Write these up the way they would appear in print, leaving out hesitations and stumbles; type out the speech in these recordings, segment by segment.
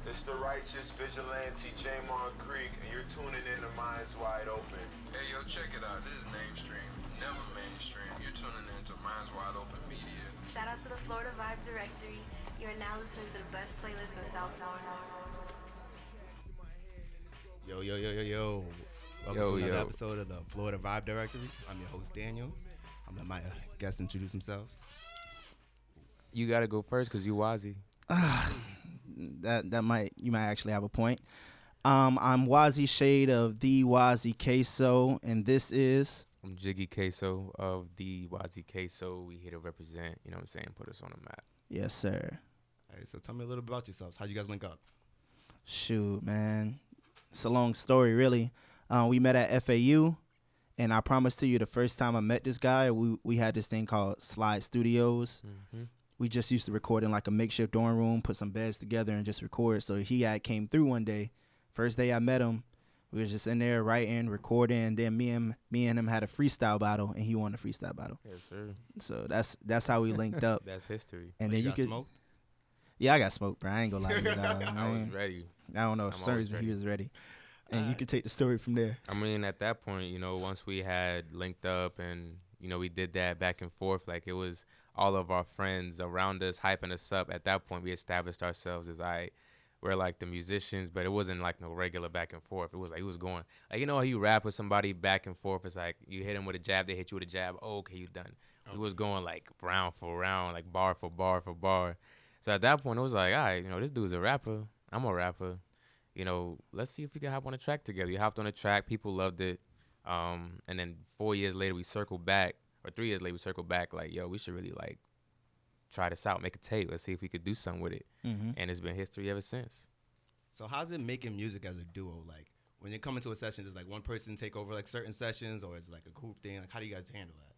It's the righteous vigilante Jamon Creek, and you're tuning in to Minds Wide Open. Hey, yo, check it out. This is mainstream, never mainstream. You're tuning in to Minds Wide Open Media. Shout out to the Florida Vibe Directory. You're now listening to the best playlist in South Florida. Yo. Welcome to another episode of the Florida Vibe Directory. I'm your host, Daniel. I'm going to let my guests introduce themselves. You got to go first because you Wazi. You might actually have a point. I'm Waasishade of the Waasikeso, and this is... I'm Jiggy Keso of the Waasikeso. We here to represent, you know what I'm saying, put us on the map. Yes, sir. All right, so tell me a little bit about yourselves. How'd you guys link up? Shoot, man. It's a long story, really. We met at FAU, and I promise to you, the first time I met this guy, we had this thing called Slide Studios. Mm-hmm. We just used to record in like a makeshift dorm room, put some beds together, and just record. So he came through one day. First day I met him, we was just in there writing, recording, and then me and him had a freestyle battle, and he won the freestyle battle. Yes, sir. So that's how we linked up. That's history. And so then you got smoked? Yeah, I got smoked, bro. I ain't gonna lie to you, dog. I was ready. I don't know. For some reason, he was ready. And you can take the story from there. I mean, at that point, you know, once we had linked up and, you know, we did that back and forth, like it was all of our friends around us hyping us up. At that point, we established ourselves as we're like the musicians, but it wasn't like no regular back and forth. It was like, it was going, like, you know how you rap with somebody back and forth? It's like you hit them with a jab, they hit you with a jab. Oh, okay, you done. Okay. We was going like round for round, like bar for bar for bar. So at that point, it was like, all right, you know, this dude's a rapper. I'm a rapper. You know, let's see if we can hop on a track together. You hopped on a track. People loved it. And then 4 years later, we circled back. Or 3 years later, we circled back like, yo, we should really, like, try this out, make a tape. Let's see if we could do something with it. Mm-hmm. And it's been history ever since. So how's it making music as a duo? Like, when you come into a session, does, like, one person take over, like, certain sessions? Or is it, like, a group thing? Like, how do you guys handle that?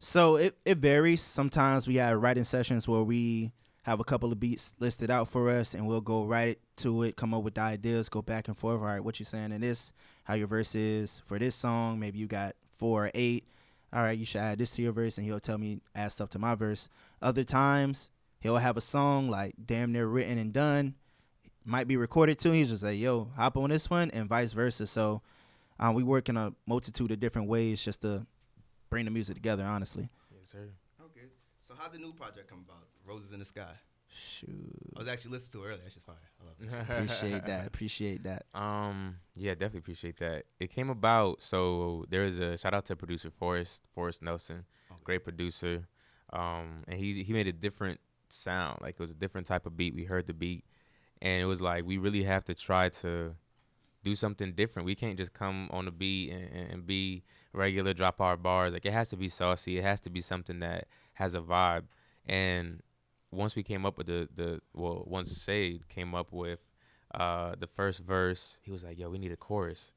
So it varies. Sometimes we have writing sessions where we have a couple of beats listed out for us, and we'll go right to it, come up with the ideas, go back and forth. All right, what you saying in this, how your verse is for this song. Maybe you got 4 or 8. All right, you should add this to your verse, and he'll tell me, add stuff to my verse. Other times, he'll have a song, like, damn near written and done. Might be recorded, too. He's just like, yo, hop on this one, and vice versa. So we work in a multitude of different ways just to bring the music together, honestly. Yes, sir. Okay. So how'd the new project come about, Roses in the Sky? Shoot. I was actually listening to it earlier. That's just fire. I love it. Appreciate that. Yeah, definitely appreciate that. It came about, so there is a shout out to producer Forrest Nelson, okay. Great producer. And he made a different sound. Like, it was a different type of beat. We heard the beat, and it was like, we really have to try to do something different. We can't just come on the beat and be regular, drop our bars. Like, it has to be saucy. It has to be something that has a vibe. And once we came up with once Shade came up with the first verse, he was like, yo, we need a chorus.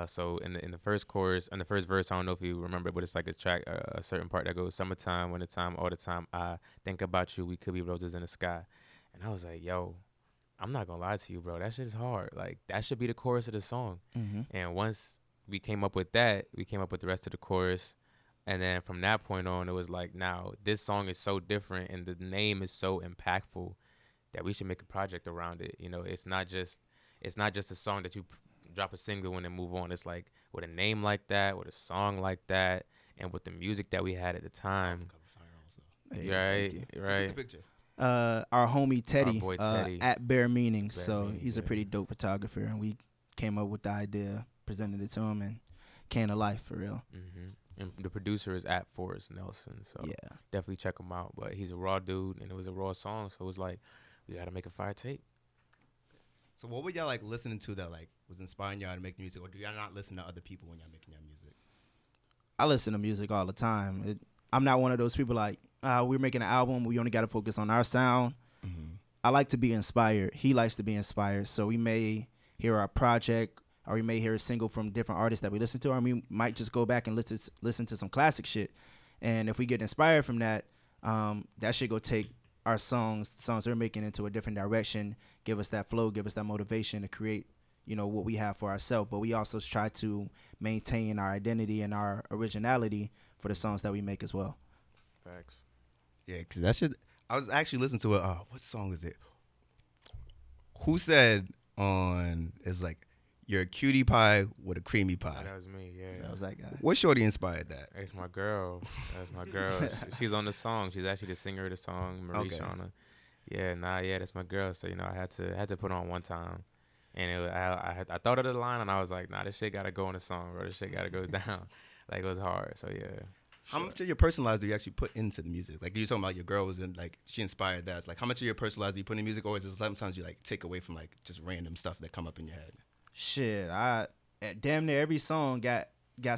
So in the first chorus, in the first verse, I don't know if you remember, but it's like a track, a certain part that goes, summertime, wintertime, all the time, I think about you, we could be roses in the sky. And I was like, yo, I'm not gonna lie to you, bro, that shit is hard. Like, that should be the chorus of the song. Mm-hmm. And once we came up with that, we came up with the rest of the chorus. And then from that point on, it was like, now this song is so different and the name is so impactful that we should make a project around it. You know, it's not just a song that you drop a single and then move on. It's like, with a name like that, with a song like that, and with the music that we had at the time. Hey, right. Take the picture. Our homie Teddy, our boy Teddy. at Bare Meaning. He's a pretty dope photographer, and we came up with the idea, presented it to him, and came to life for real. Mm-hmm. And the producer is at Forrest Nelson, so yeah, definitely check him out. But he's a raw dude, and it was a raw song, so it was like, we got to make a fire tape. So what were y'all, like, listening to that, like, was inspiring y'all to make music, or do y'all not listen to other people when y'all making your music? I listen to music all the time. I'm not one of those people like, we're making an album, we only got to focus on our sound. Mm-hmm. I like to be inspired. He likes to be inspired. So we may hear our project, or we may hear a single from different artists that we listen to, or we might just go back and listen to some classic shit. And if we get inspired from that, that shit go take our songs we're making into a different direction, give us that flow, give us that motivation to create, you know, what we have for ourselves. But we also try to maintain our identity and our originality for the songs that we make as well. Facts. Yeah, because that shit, I was actually listening to it. What song is it? Who said on it's like you're a cutie pie with a creamy pie? That was me. Yeah, That was that guy. What shorty inspired that? It's my girl. That's my girl. She's on the song. She's actually the singer of the song, Marie Okay. Shauna. Yeah, that's my girl. So I had to put on one time, and I thought of the line, and I was like, nah, this shit gotta go in the song, bro. This shit gotta go down. Like it was hard. So yeah. How much of your personal life do you actually put into the music? Like you talking about your girl was in like she inspired that. It's like how much of your personal life do you put in music, or is it sometimes you like take away from like just random stuff that come up in your head? Shit, damn near every song got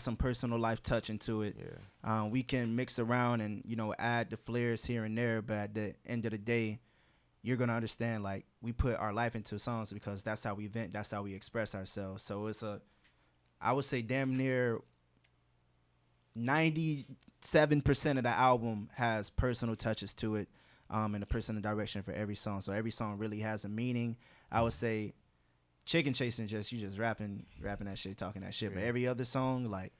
some personal life touch into it. Yeah. We can mix around and add the flares here and there, but at the end of the day, you're gonna understand like we put our life into songs because that's how we vent, that's how we express ourselves. So I would say damn near 97% of the album has personal touches to it, and a personal direction for every song. So every song really has a meaning. I would say Chicken Chasing you just rapping that shit, talking that shit. Yeah. But every other song, like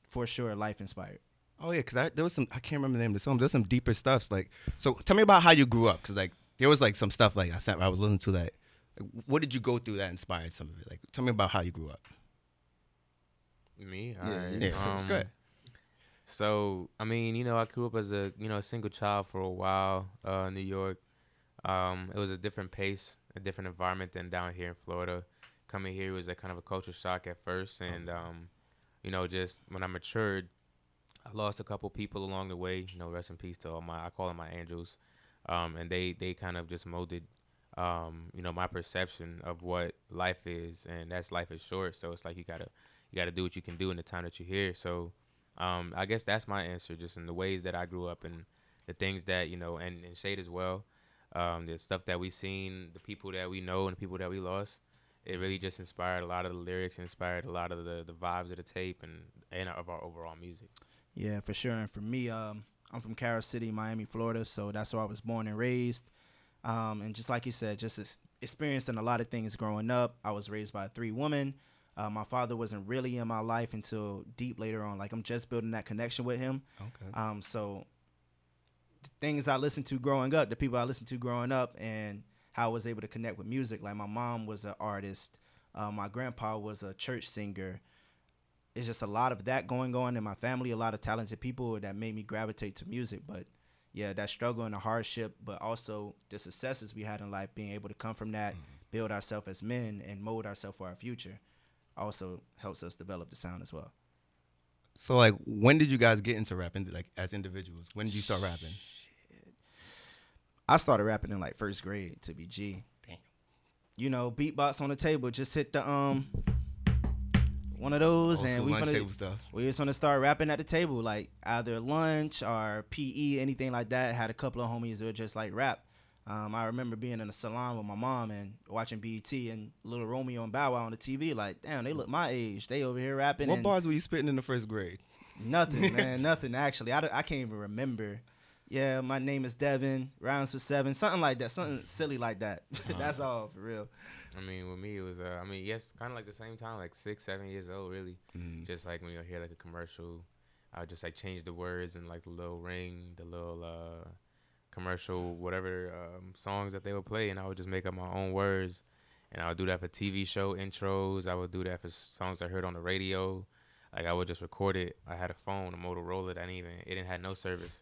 for sure, life inspired. Oh yeah, because there was some I can't remember the name of the song. There's some deeper stuff. Like so, tell me about how you grew up. Because like there was like some stuff like I was listening to that. Like, what did you go through that inspired some of it? Like tell me about how you grew up. Me? Yeah, All right. yeah. Go ahead. So, I mean, I grew up as a, single child for a while in New York. It was a different pace, a different environment than down here in Florida. Coming here was a kind of a culture shock at first. And, just when I matured, I lost a couple people along the way. Rest in peace to all I call them my angels. And they kind of just molded, my perception of what life is. And that's life is short. So it's like you gotta do what you can do in the time that you're here. So, I guess that's my answer, just in the ways that I grew up and the things that, and Shade as well, the stuff that we seen, the people that we know and the people that we lost, it really just inspired a lot of the lyrics, inspired a lot of the vibes of the tape and of our overall music. Yeah, for sure. And for me, I'm from Carol City, Miami, Florida, so that's where I was born and raised. And just like you said, just experiencing a lot of things growing up. I was raised by 3 women. My father wasn't really in my life until deep later on. Like I'm just building that connection with him. Okay. So the things I listened to growing up, the people I listened to growing up, and how I was able to connect with music. Like my mom was an artist. My grandpa was a church singer. It's just a lot of that going on in my family, a lot of talented people that made me gravitate to music. But yeah, that struggle and the hardship, but also the successes we had in life, being able to come from that, build ourselves as men and mold ourselves for our future, also helps us develop the sound as well. So like, when did you guys get into rapping? Like as individuals, when did you start rapping? I started rapping in like first grade, to be G. Damn. Beatbox on the table, just hit the one of those, Old and school lunch table stuff. we just want to start rapping at the table, like either lunch or PE, anything like that. Had a couple of homies that would just like rap. I remember being in a salon with my mom and watching BET and Little Romeo and Bow Wow on the TV. Like, damn, they look my age. They over here rapping. What bars were you spitting in the first grade? Nothing, man. Nothing, actually. I can't even remember. Yeah, my name is Devin. Rounds for 7. Something like that. Something silly like that. That's all, for real. I mean, with me, it was, yes, kind of like the same time, like 6, 7 years old, really. Just like when you hear like a commercial, I would just like change the words and like the little ring, the little commercial, whatever songs that they would play, and I would just make up my own words. And I would do that for TV show intros. I would do that for songs I heard on the radio. Like I would just record it. I had a phone, a Motorola, it didn't have no service.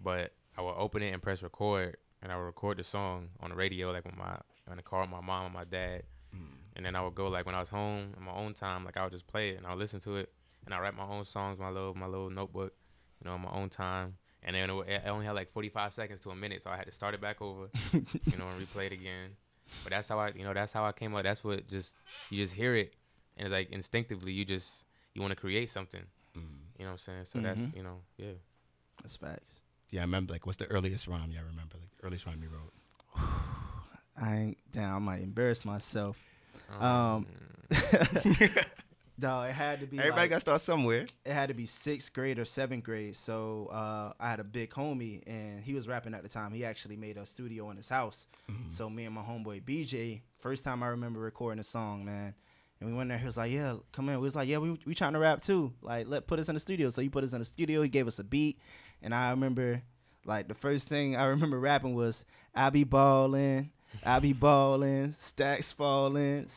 But I would open it and press record, and I would record the song on the radio, like in the car with my mom and my dad. And then I would go, like when I was home in my own time, like I would just play it and I would listen to it, and I write my own songs, my little notebook, in my own time. And then it only had like 45 seconds to a minute, so I had to start it back over, and replay it again. But that's how I came up. That's what you just hear it, and it's like instinctively you want to create something. You know what I'm saying? So that's yeah. That's facts. Yeah, I remember. Like, what's the earliest rhyme you remember? Like, the earliest rhyme you wrote? I might embarrass myself. No, it had to be. Everybody got to start somewhere. It had to be 6th grade or 7th grade. So I had a big homie, and he was rapping at the time. He actually made a studio in his house. So me and my homeboy BJ, first time I remember recording a song, man. And we went there. He was like, "Yeah, come in." We was like, "Yeah, we trying to rap too. Like, put us in the studio." So he put us in the studio. He gave us a beat, and I remember, like, the first thing I remember rapping was, "I be ballin', I be balling, stacks falling,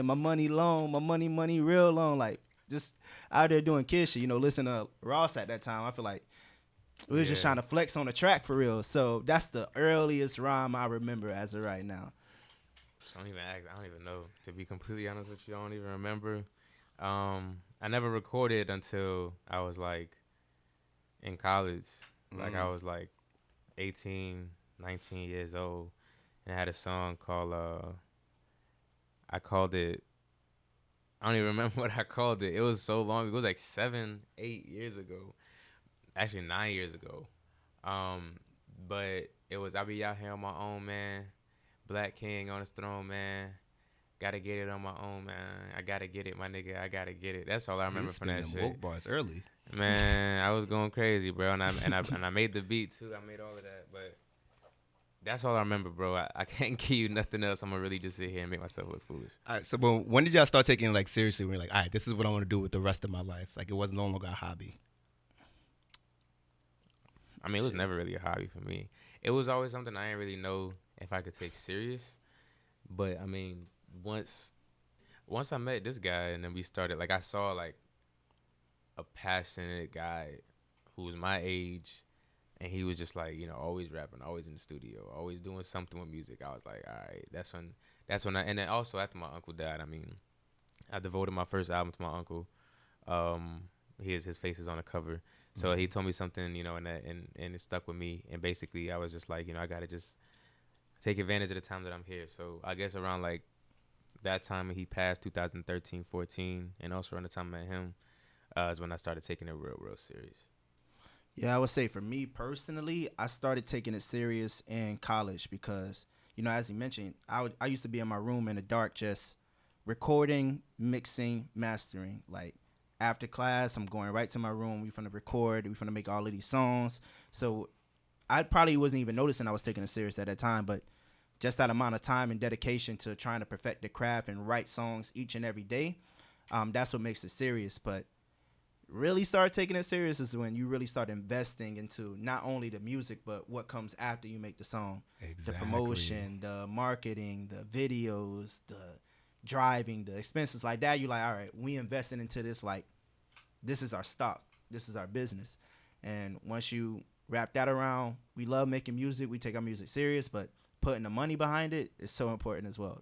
my money long, my money real long. Like, just out there doing kid shit, listening to Ross at that time. I feel like we was just trying to flex on the track for real. So that's the earliest rhyme I remember as of right now. I don't even know. To be completely honest with you, I don't even remember. I never recorded until I was like in college. Like I was like 18, 19 years old, and I had a song called I called it. I don't even remember what I called it. It was so long. It was like 7, 8 years ago. Actually 9 years ago. But it was I be out here on my own, man. Black king on his throne, man. Gotta get it on my own, man. I gotta get it, my nigga. I gotta get it. That's all I remember from that shit. Woke bars early. Man, I was going crazy, bro, and I made the beat too. I made all of that, but that's all I remember, bro. I can't give you nothing else. I'm gonna really just sit here and make myself look foolish. All right, so but when did y'all start taking it like seriously? When you're like, all right, this is what I want to do with the rest of my life. Like it wasn't no longer a hobby. I mean, it was never really a hobby for me. It was always something I didn't really know if I could take serious. But I mean, once I met this guy and then we started, like I saw like a passionate guy who was my age, and he was just like, always rapping, always in the studio, always doing something with music. I was like, all right, that's when and then also after my uncle died, I mean, I devoted my first album to my uncle. His face is on the cover. So he told me something, and it stuck with me. And basically I was just like, I got to just take advantage of the time that I'm here. So I guess around like that time when he passed, 2013, 14, and also around the time I met him, is when I started taking it real, real serious. Yeah, I would say for me personally, I started taking it serious in college because, as he mentioned, I used to be in my room in the dark just recording, mixing, mastering. Like after class, I'm going right to my room. We finna record. We finna make all of these songs. So I probably wasn't even noticing I was taking it serious at that time, but just that amount of time and dedication to trying to perfect the craft and write songs each and every day, that's what makes it serious. But really start taking it serious is when you really start investing into not only the music, but what comes after you make the song. Exactly. The promotion, the marketing, the videos, the driving, the expenses like that. You're like, all right, we investing into this. Like, this is our stock. This is our business. And once you wrap that around, we love making music. We take our music serious, but putting the money behind it is so important as well.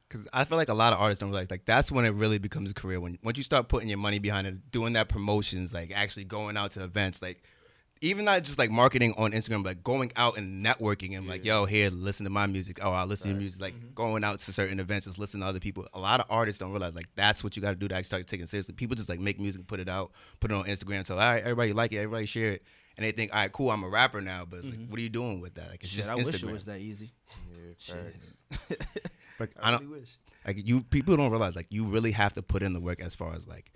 Because I feel like a lot of artists don't realize, like, that's when it really becomes a career. Once you start putting your money behind it, doing that promotions, like, actually going out to events, like, even not just, like, marketing on Instagram, but going out and networking and, like, yo, here, listen to my music. Oh, I'll listen to your music. Like, going out to certain events, just listen to other people. A lot of artists don't realize, like, that's what you got to do to actually start taking it seriously. People just, like, make music, put it out, put it on Instagram, tell, all right, everybody like it, everybody share it. And they think, all right, cool, I'm a rapper now, but it's like, what are you doing with that? Like, it's just I Instagram. wish it was that easy. Yeah, Like, I really wish. Like, people don't realize, like, you really have to put in the work as far as, like,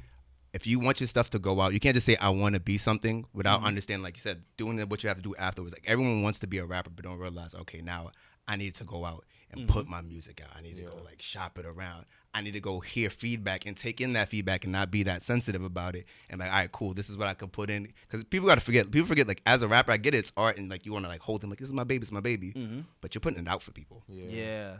if you want your stuff to go out, you can't just say, I want to be something without understanding, like you said, doing what you have to do afterwards. Like, everyone wants to be a rapper, but don't realize, okay, now I need to go out and put my music out. I need to go, like, shop it around. I need to go hear feedback and take in that feedback and not be that sensitive about it. And, like, all right, cool, this is what I could put in. Because people got to forget. People forget, like, as a rapper, I get it, it's art, and, like, you want to, like, hold them, like, this is my baby, it's my baby. But you're putting it out for people. Yeah.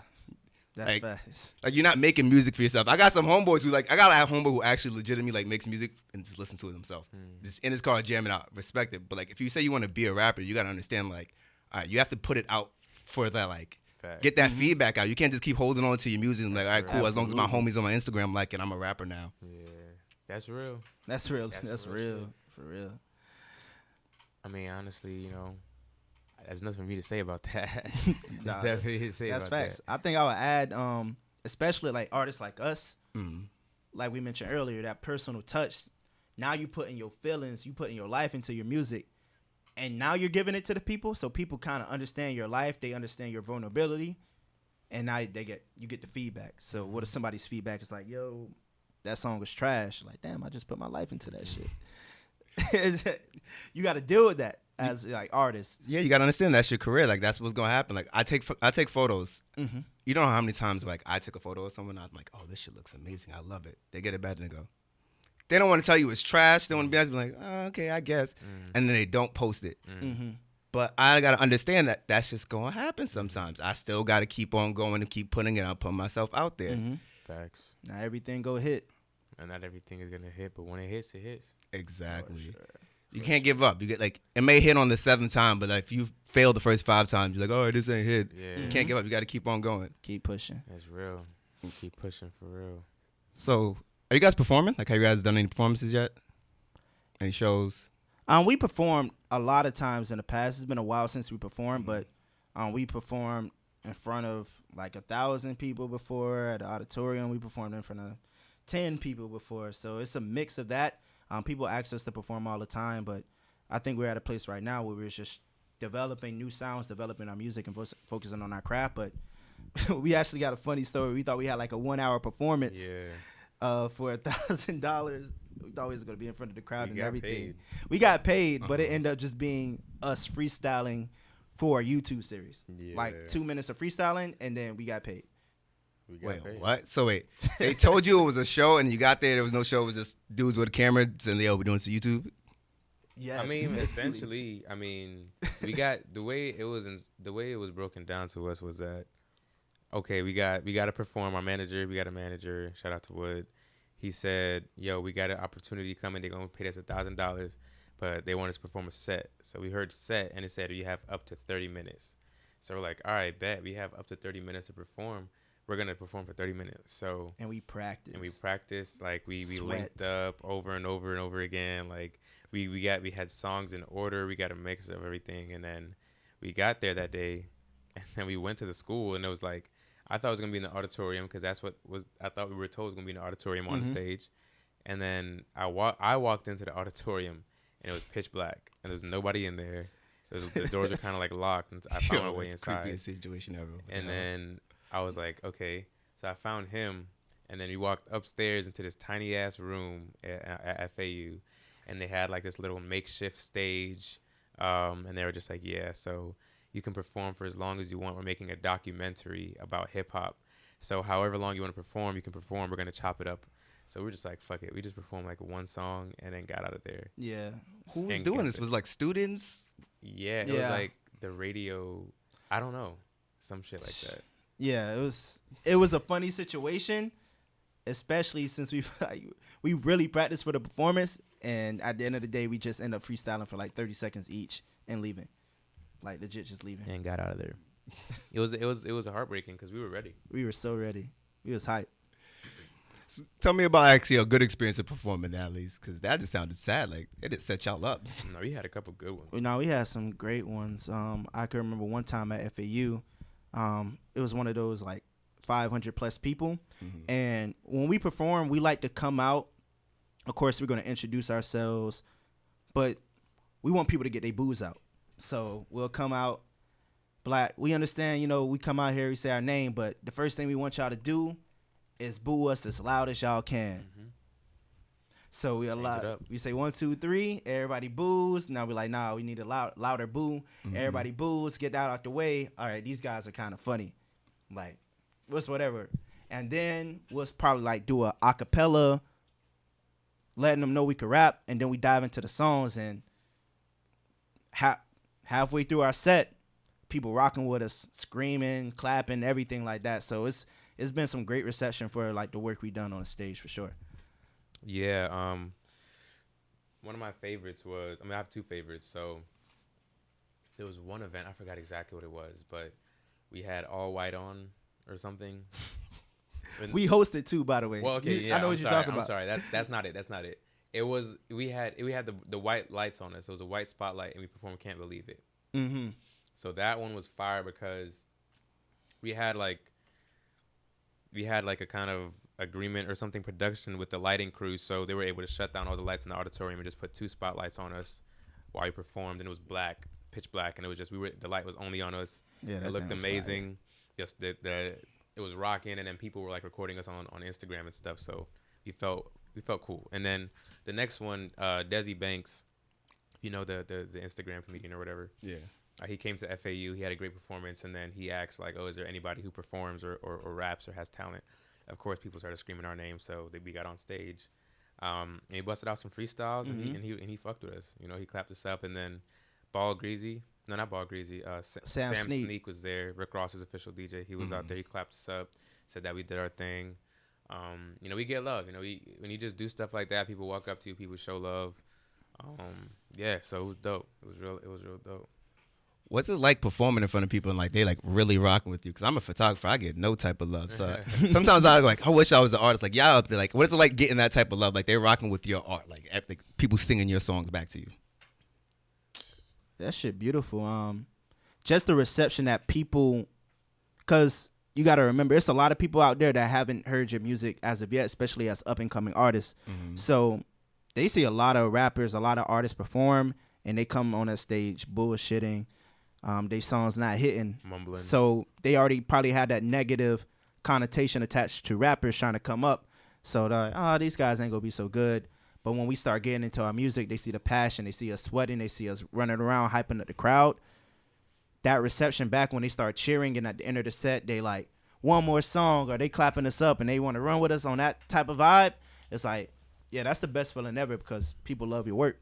That's Like, fast. Like, you're not making music for yourself. I got some homeboys who, like, I got a homeboy who actually legitimately, like, makes music and just listens to it himself. Just in his car jamming out. Respect it. But, like, if you say you want to be a rapper, you got to understand, like, all right, you have to put it out for that, like, get that feedback out. You can't just keep holding on to your music and, like, all right, cool, as long as my homies on my Instagram like it, I'm a rapper now. Yeah, that's real. That's real. That's real real. shit. For real. I mean, honestly, there's nothing for me to say about that. There's definitely to say That's about facts. that. I think I would add, especially like artists like us, like we mentioned earlier, that personal touch. Now you putting your feelings, you putting your life into your music, and now you're giving it to the people, so people kind of understand your life, they understand your vulnerability, and now you get the feedback. So what if somebody's feedback is like, yo, that song was trash? Like, damn, I just put my life into that shit. You got to deal with that as like artists. Yeah, you got to understand that's your career. Like, that's what's going to happen. Like, I take photos. You don't know how many times, like, I took a photo of someone, I'm like, oh, this shit looks amazing. I love it. They get it back and they go. They don't want to tell you it's trash. They want to be honest, be like, oh, okay, I guess. And then they don't post it. But I gotta understand that that's just gonna happen sometimes. I still gotta keep on going and keep putting it out, put myself out there. Facts. Not everything go hit. And not everything is gonna hit, but when it hits, it hits. Exactly. You can't give up. You get like it may hit on the 7th time, but like if you fail the first 5 times, you're like, oh, this ain't hit. Yeah. You can't give up. You got to keep on going. Keep pushing. That's real. Keep pushing for real. So, are you guys performing? Like, have you guys done any performances yet? Any shows? We performed a lot of times in the past. It's been a while since we performed, but we performed in front of like 1,000 people before at the auditorium. We performed in front of 10 people before. So it's a mix of that. People ask us to perform all the time, but I think we're at a place right now where we're just developing new sounds, developing our music, and focusing on our craft. But we actually got a funny story. We thought we had like a 1-hour performance for $1,000. We thought we was going to be in front of the crowd and everything. We got paid, but it ended up just being us freestyling for a YouTube series. Yeah. Like 2 minutes of freestyling, and then we got paid. Wait, what? So wait, they told you it was a show, and you got there was no show. It was just dudes with a camera, and they were doing some YouTube. Yes. I mean, essentially, we got the way it was broken down to us was that okay, we got to perform. We got a manager. Shout out to Wood. He said, "Yo, we got an opportunity coming. They're gonna pay us $1,000, but they want us to perform a set." So we heard set, and it said you have up to 30 minutes. So we're like, "All right, bet we have up to 30 minutes to perform. We're gonna perform for 30 minutes." So we practiced. Like we linked up over and over and over again. Like we had songs in order. We got a mix of everything, and then we got there that day, and then we went to the school, and it was like I thought it was gonna be in the auditorium because that's what I thought we were told it was gonna be in the auditorium on the stage, and then I walked into the auditorium, and it was pitch black, and there's nobody in there. The doors were kind of like locked, and I found my way inside. Creepiest situation ever. And then I was like, okay. So I found him, and then we walked upstairs into this tiny ass room at FAU, and they had like this little makeshift stage, and they were just like, yeah, so you can perform for as long as you want. We're making a documentary about hip hop, so however long you want to perform, you can perform. We're gonna chop it up. So we're just like, fuck it. We just performed like one song and then got out of there. Yeah. Who was doing this? Was like students? Yeah, it was like the radio. I don't know, some shit like that. Yeah, it was a funny situation, especially since we really practiced for the performance, and at the end of the day, we just end up freestyling for like 30 seconds each and leaving, like legit just leaving. And got out of there. It was heartbreaking because we were ready. We were so ready. We was hyped. So tell me about actually a good experience of performing at least, because that just sounded sad. Like it did set y'all up. No, we had a couple good ones. No, we had some great ones. I can remember one time at FAU. It was one of those like 500 plus people. And when we perform, we like to come out. Of course, we're going to introduce ourselves, but we want people to get their booze out. So we'll come out black. We understand, we come out here, we say our name, but the first thing we want y'all to do is boo us as loud as y'all can. So we say 1, 2, 3, everybody boos. Now we're like, nah, we need a louder boo. Everybody boos, get that out the way. All right, these guys are kind of funny. Like, whatever. And then we'll probably like do a acapella, letting them know we could rap, and then we dive into the songs, and halfway through our set, people rocking with us, screaming, clapping, everything like that. So it's been some great reception for like the work we done on the stage for sure. Yeah, one of my favorites was, I have two favorites. So there was one event, I forgot exactly what it was, but we had all white on or something. We hosted too, by the way. Well, okay, yeah, I know what you're talking about. I'm sorry, that's not it. That's not it. It was we had the white lights on us. It was a white spotlight, and we performed "Can't Believe It." So that one was fire because we had like a kind of agreement or something production with the lighting crew, so they were able to shut down all the lights in the auditorium and just put 2 spotlights on us while we performed, and it was black, pitch black, and it was just the light was only on us. Yeah, it looked amazing. Just it was rocking, and then people were like recording us on Instagram and stuff. So we felt cool. And then the next one, Desi Banks, the Instagram comedian or whatever. Yeah. He came to FAU. He had a great performance, and then he asked like, "Oh, is there anybody who performs or raps or has talent?" Of course, people started screaming our name, so we got on stage. And he busted out some freestyles, and he fucked with us. He clapped us up, and then Ball Greasy. No, not Ball Greasy. Sam Sam Sneak. Sneak was there. Rick Ross's official DJ. He was out there. He clapped us up, said that we did our thing. You know, we get love. You know, when you just do stuff like that, people walk up to you, people show love. Yeah, so it was dope. It was real dope. What's it like performing in front of people and like they like really rocking with you? Because I'm a photographer, I get no type of love. So sometimes I like, I wish I was an artist. Like y'all up there, like what is it like getting that type of love? Like they're rocking with your art, like people singing your songs back to you. That shit beautiful. Just the reception that people, cause you gotta remember, it's a lot of people out there that haven't heard your music as of yet, especially as up and coming artists. So they see a lot of rappers, a lot of artists perform, and they come on that stage bullshitting. They songs not hitting, Mumbling. so they already probably had that negative connotation attached to rappers trying to come up. So they're like, these guys ain't gonna be so good. But when we start getting into our music, they see the passion, they see us sweating, they see us running around hyping up the crowd. That reception back when they start cheering and at the end of the set, they like one more song or they clapping us up and they want to run with us on that type of vibe. It's like, yeah, that's the best feeling ever because people love your work.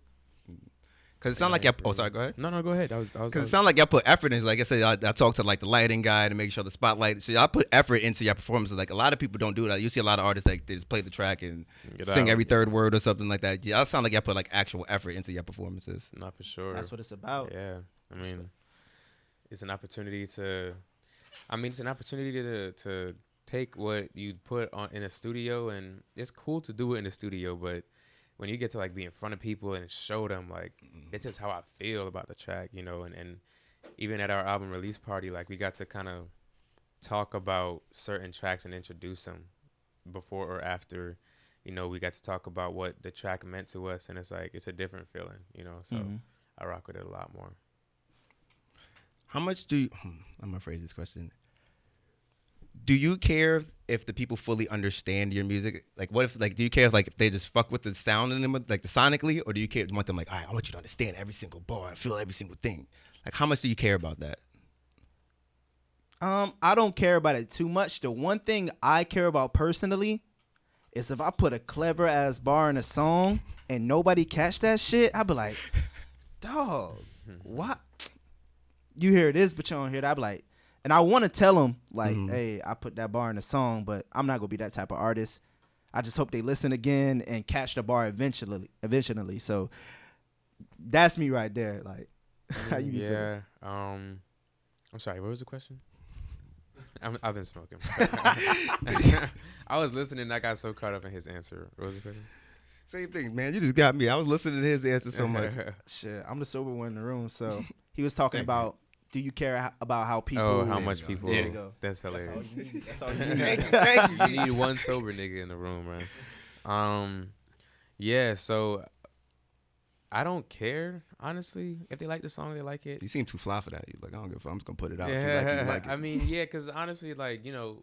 Cause it sound like y'all. Oh, sorry. Go ahead. No, go ahead. Cause it sound like y'all put effort into. Like I said, I talked to like the lighting guy to make sure the spotlight. So y'all put effort into your performances. Like a lot of people don't do that. You see a lot of artists like they just play the track and sing every third word or something like that. Y'all sound like y'all put like actual effort into your performances. Not for sure. That's what it's about. Yeah, I mean, it's an opportunity to. I mean, it's an opportunity to take what you put on in a studio, and it's cool to do it in the studio, but when you get to like be in front of people and show them like this is how I feel about the track, you know, and even at our album release party, like we got to kind of talk about certain tracks and introduce them before or after, you know, we got to talk about what the track meant to us, and it's like it's a different feeling, you know, so I rock with it a lot more. How much do you, I'm gonna phrase this question. Do you care if the people fully understand your music? Like, what if, like, do you care if they just fuck with the sound in them, like the sonically, or do you want them like, all right, I want you to understand every single bar, feel every single thing? Like, how much do you care about that? I don't care about it too much. The one thing I care about personally is if I put a clever ass bar in a song and nobody catch that shit, I'd be like, dog, what? You hear this, but you don't hear that. I'd be like, and I want to tell them, like, hey, I put that bar in the song, but I'm not going to be that type of artist. I just hope they listen again and catch the bar eventually. So that's me right there. Like, how you be feeling? I'm sorry, what was the question? I've been smoking. I was listening. I got so caught up in his answer. What was the question? Same thing, man. You just got me. I was listening to his answer so much. Shit, I'm the sober one in the room. So he was talking about, do you care about how people? Oh, how much people? There you go. That's hilarious. That's all you need. Thank you. You need one sober nigga in the room, man. Yeah. So I don't care, honestly. If they like the song, they like it. You seem too fly for that. You like, I don't give a fuck. I'm just gonna put it out. If you like it, you like it. I mean, yeah, because honestly, like, you know,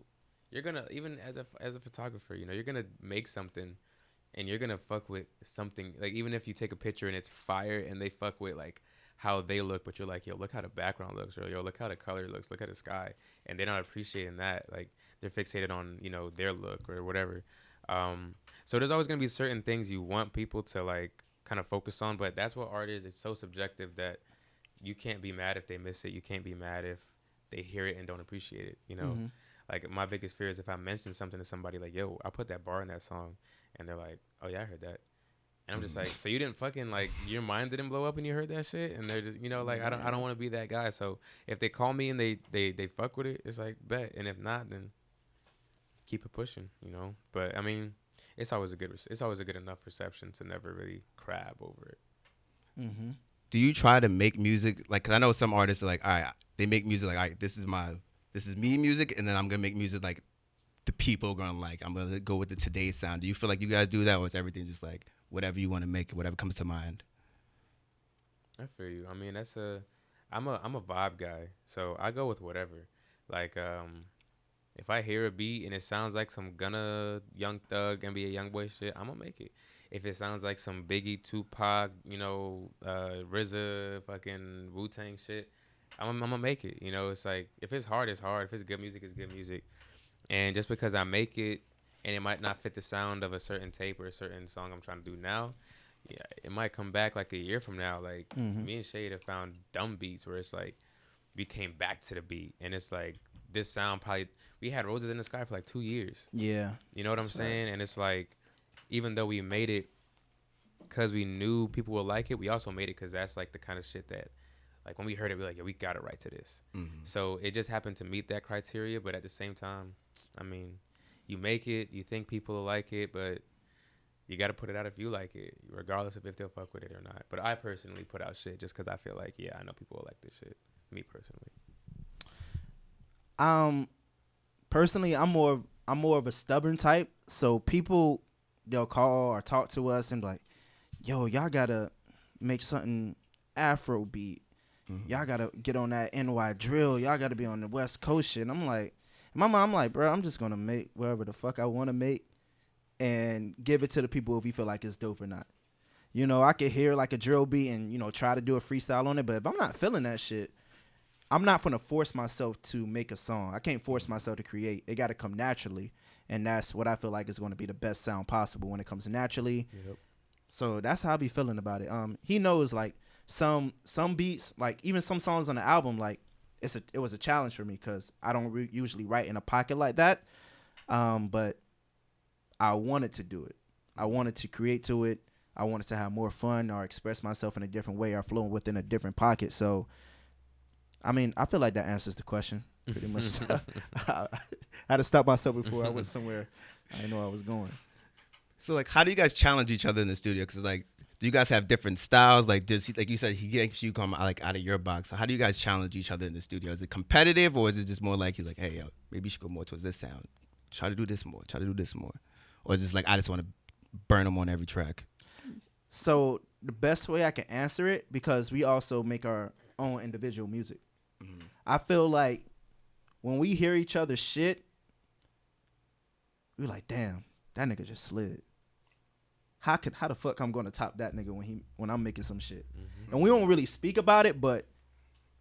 you're gonna, even as a photographer, you know, you're gonna make something, and you're gonna fuck with something. Like, even if you take a picture and it's fire, and they fuck with like how they look, but you're like, yo, look how the background looks, or yo, look how the color looks, look at the sky, and they're not appreciating that. Like, they're fixated on, you know, their look or whatever. So there's always gonna be certain things you want people to like kind of focus on, but that's what art is. It's so subjective that you can't be mad if they miss it. You can't be mad if they hear it and don't appreciate it, you know? Like, my biggest fear is if I mention something to somebody like, yo, I put that bar in that song, and they're like, oh yeah, I heard that. And I'm just like, so you didn't fucking, like, your mind didn't blow up when you heard that shit? And they're just, you know, like, I don't want to be that guy. So if they call me and they fuck with it, it's like, bet. And if not, then keep it pushing, you know? But I mean, it's always a good enough reception to never really crab over it. Do you try to make music, like, because I know some artists are like, all right, they make music like, all right, this is me music, and then I'm gonna make music like the people are gonna like. I'm gonna go with the today's sound. Do you feel like you guys do that, or is everything just like whatever you want to make, whatever comes to mind? I feel you. I mean, I'm a vibe guy, so I go with whatever. Like, if I hear a beat and it sounds like some Gunna, Young Thug, NBA Youngboy shit, I'm gonna make it. If it sounds like some Biggie, Tupac, you know, RZA, fucking Wu-Tang shit, I'm gonna make it. You know, it's like, if it's hard, it's hard. If it's good music, it's good music. And just because I make it and it might not fit the sound of a certain tape or a certain song I'm trying to do now, yeah, it might come back like a year from now. Like Mm-hmm. me and Shade have found dumb beats where it's like we came back to the beat, and it's like this sound probably we had Roses in the Sky for like 2 years. Yeah. You know what I'm That's saying? facts. And it's like even though we made it because we knew people would like it, we also made it because that's like the kind of shit that like when we heard it, we're like, yeah, we got to write to this. So it just happened to meet that criteria, but at the same time, I mean, you make it, you think people will like it, but you got to put it out if you like it, regardless of if they'll fuck with it or not. But I personally put out shit just because I feel like, yeah, I know people will like this shit. Me personally. Personally, I'm more of a stubborn type. So people, they'll call or talk to us and be like, yo, y'all gotta make something Afro beat. Y'all gotta get on that NY drill. Y'all gotta be on the West Coast shit. And I'm like, in my mind, I'm like, bro, I'm just gonna make whatever the fuck I want to make and give it to the people if you feel like it's dope or not. You know, I could hear like a drill beat and, you know, try to do a freestyle on it. But if I'm not feeling that shit, I'm not going to force myself to make a song. I can't force myself to create. It got to come naturally. And that's what I feel like is going to be the best sound possible when it comes naturally. Yep. So that's how I be feeling about it. He knows like some beats, like even some songs on the album, like it was a challenge for me because I don't usually write in a pocket like that. But I wanted to do it. I wanted to create to it. I wanted to have more fun or express myself in a different way or flow within a different pocket. So, I mean, I feel like that answers the question pretty much. I had to stop myself before I went somewhere I didn't know I was going. So like, how do you guys challenge each other in the studio? Because like, do you guys have different styles? Like, like you said, he gets you come like out of your box. So how do you guys challenge each other in the studio? Is it competitive or is it just more like he's like, hey, yo, maybe you should go more towards this sound. Try to do this more. Try to do this more. Or is it just like I just want to burn them on every track? So the best way I can answer it, because we also make our own individual music. I feel like when we hear each other's shit, we're like, damn, that nigga just slid. How the fuck I'm gonna top that nigga when I'm making some shit? And we don't really speak about it, but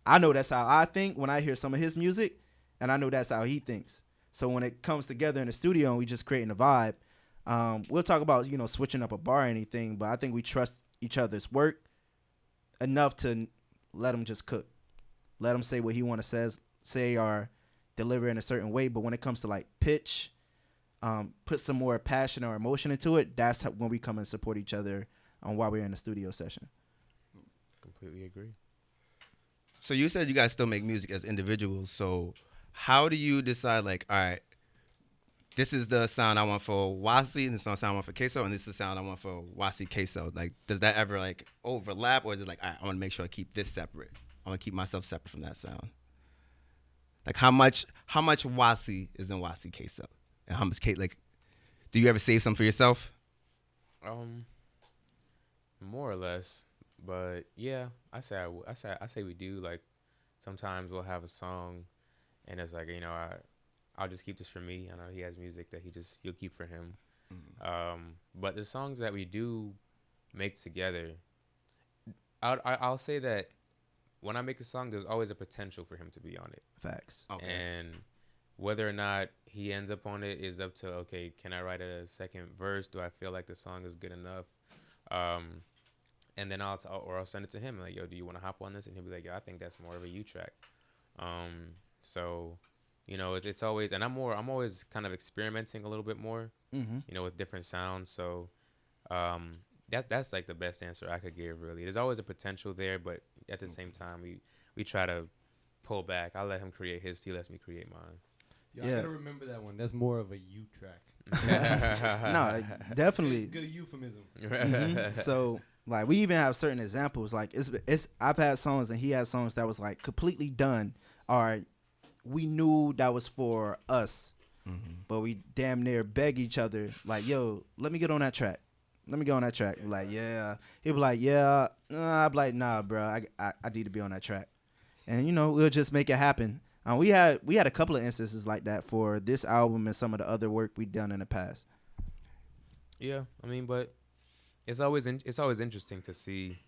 I know that's how I think when I hear some of his music, and I know that's how he thinks. So when it comes together in the studio and we just creating a vibe, we'll talk about, you know, switching up a bar or anything, but I think we trust each other's work enough to let him just cook. Let him say what he want to say or deliver in a certain way. But when it comes to like pitch, put some more passion or emotion into it, that's when we come and support each other while we're in the studio session. Completely agree. So you said you guys still make music as individuals. So how do you decide like, all right, this is the sound I want for Wasi, and this is the sound I want for Keso, and this is the sound I want for Waasikeso. Like, does that ever like overlap, or is it like, all right, I want to make sure I keep this separate. I want to keep myself separate from that sound. Like, how much Wasi is in Waasikeso, and how much like, do you ever save some for yourself? More or less, but yeah, I say we do. Like, sometimes we'll have a song, and it's like, you know, I'll just keep this for me. I know he has music that you'll keep for him. But the songs that we do make together, I'll say that when I make a song, there's always a potential for him to be on it. Facts. Okay. And whether or not he ends up on it is up to, okay, can I write a second verse? Do I feel like the song is good enough? And then I'll send it to him. Like, yo, do you want to hop on this? And he'll be like, yo, I think that's more of a you track. So, you know, it's always, and I'm always kind of experimenting a little bit more, you know, with different sounds. So, that's like the best answer I could give, really. There's always a potential there, but at the same time, we try to pull back. I let him create his, he lets me create mine. Yo, I gotta remember that one. That's more of a you track. No, definitely. Good euphemism. So like we even have certain examples. Like it's I've had songs and he had songs that was like completely done, or we knew that was for us, but we damn near beg each other like, yo, let me get on that track. Let me get on that track. We're like, yeah. He'd be like, yeah. I'd be like, nah, bro. I need to be on that track. And, you know, we'll just make it happen. We had a couple of instances like that for this album and some of the other work we've done in the past. Yeah, I mean, but it's always interesting to see,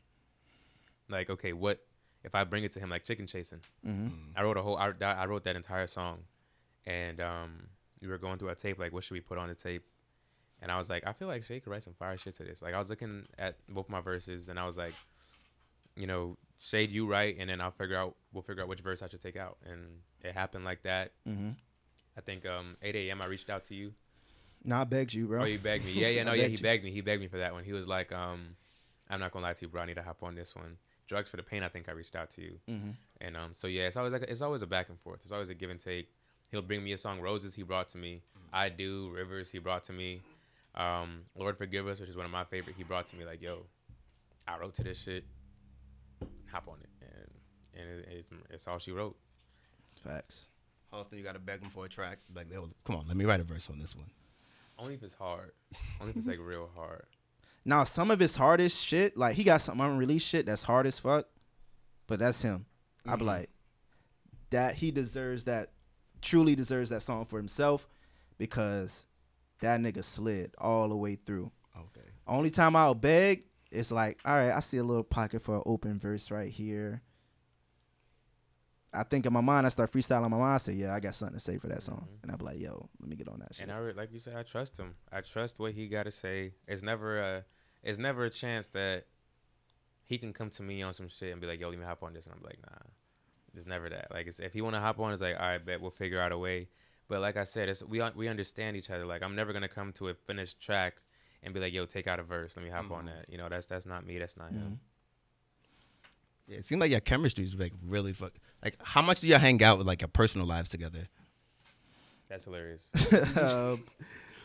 like, okay, what if I bring it to him, like Chicken Chasing. I wrote that entire song, and we were going through our tape, like, what should we put on the tape? And I was like, I feel like Shay could write some fire shit to this. Like I was looking at both my verses, and I was like, you know, Shade, you write, and then we'll figure out which verse I should take out. And it happened like that. Mm-hmm. I think 8 a.m. I reached out to you. No, I begged you, bro. Oh, you begged me. Yeah, no, yeah, he begged me. He begged me for that one. He was like, I'm not gonna lie to you, bro. I need to hop on this one. Drugs for the Pain. I think I reached out to you. Mm-hmm. And so yeah, it's always a back and forth. It's always a give and take. He'll bring me a song, Roses. He brought to me. I Do Rivers. He brought to me. Lord Forgive Us, which is one of my favorite. He brought to me like, yo, I wrote to this shit. Hop on it, and it's all she wrote. Facts. How often you gotta beg them for a track? Like, come on, let me write a verse on this one. Only if it's hard. Only if it's like real hard. Now, some of his hardest shit, like he got some unreleased shit that's hard as fuck, but that's him. Mm-hmm. I be like, that he deserves that, truly deserves that song for himself, because that nigga slid all the way through. Okay. Only time I'll beg, it's like, all right, I see a little pocket for an open verse right here. I think in my mind, I start freestyling in my mind. I say, yeah, I got something to say for that song. And I be like, yo, let me get on that shit. And like you said, I trust him. I trust what he got to say. It's never a chance that he can come to me on some shit and be like, yo, let me hop on this. And I'm like, nah, there's never that. Like, if he want to hop on, it's like, all right, bet we'll figure out a way. But like I said, we understand each other. Like, I'm never going to come to a finished track and be like, yo, take out a verse. Let me hop on that. You know, that's not me. That's not him. Yeah, it seems like your chemistry is like really like, how much do y'all hang out with like your personal lives together? That's hilarious.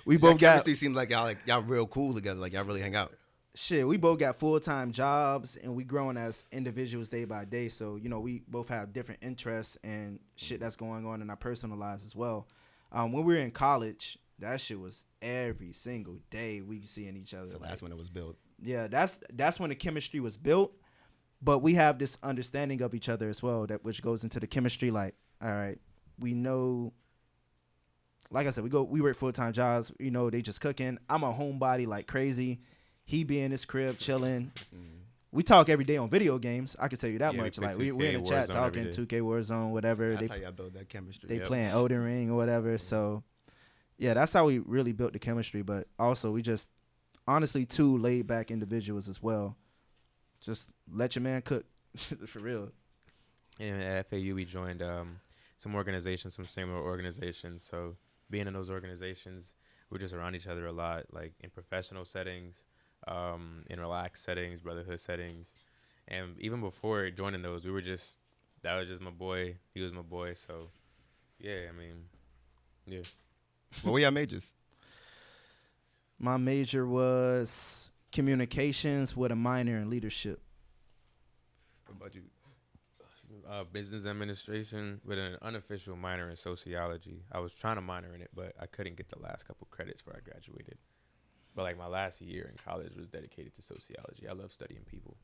We both got chemistry. Seems like y'all real cool together. Like y'all really hang out. Shit, we both got full-time jobs, and we growing as individuals day by day. So, you know, we both have different interests and shit that's going on in our personal lives as well. When we were in college, that shit was every single day we seeing each other. So that's when it was built. Yeah, that's when the chemistry was built. But we have this understanding of each other as well, that which goes into the chemistry. Like, all right, we know. Like I said, we work full-time jobs. You know, they just cooking. I'm a homebody like crazy. He be in his crib chilling. We talk every day on video games. I can tell you that much. Like we're in the chat talking 2K Warzone, whatever. That's how y'all build that chemistry. They playing Elden Ring or whatever. So yeah, that's how we really built the chemistry. But also, we just honestly two laid back individuals as well. Just let your man cook, for real. And at FAU, we joined some organizations, some similar organizations. So being in those organizations, we're just around each other a lot, like in professional settings, in relaxed settings, brotherhood settings. And even before joining those, that was just my boy. He was my boy. So, yeah, I mean, yeah. What were y'all majors? My major was communications with a minor in leadership. What about you? Business administration with an unofficial minor in sociology. I was trying to minor in it, but I couldn't get the last couple credits before I graduated. But like my last year in college was dedicated to sociology. I love studying people.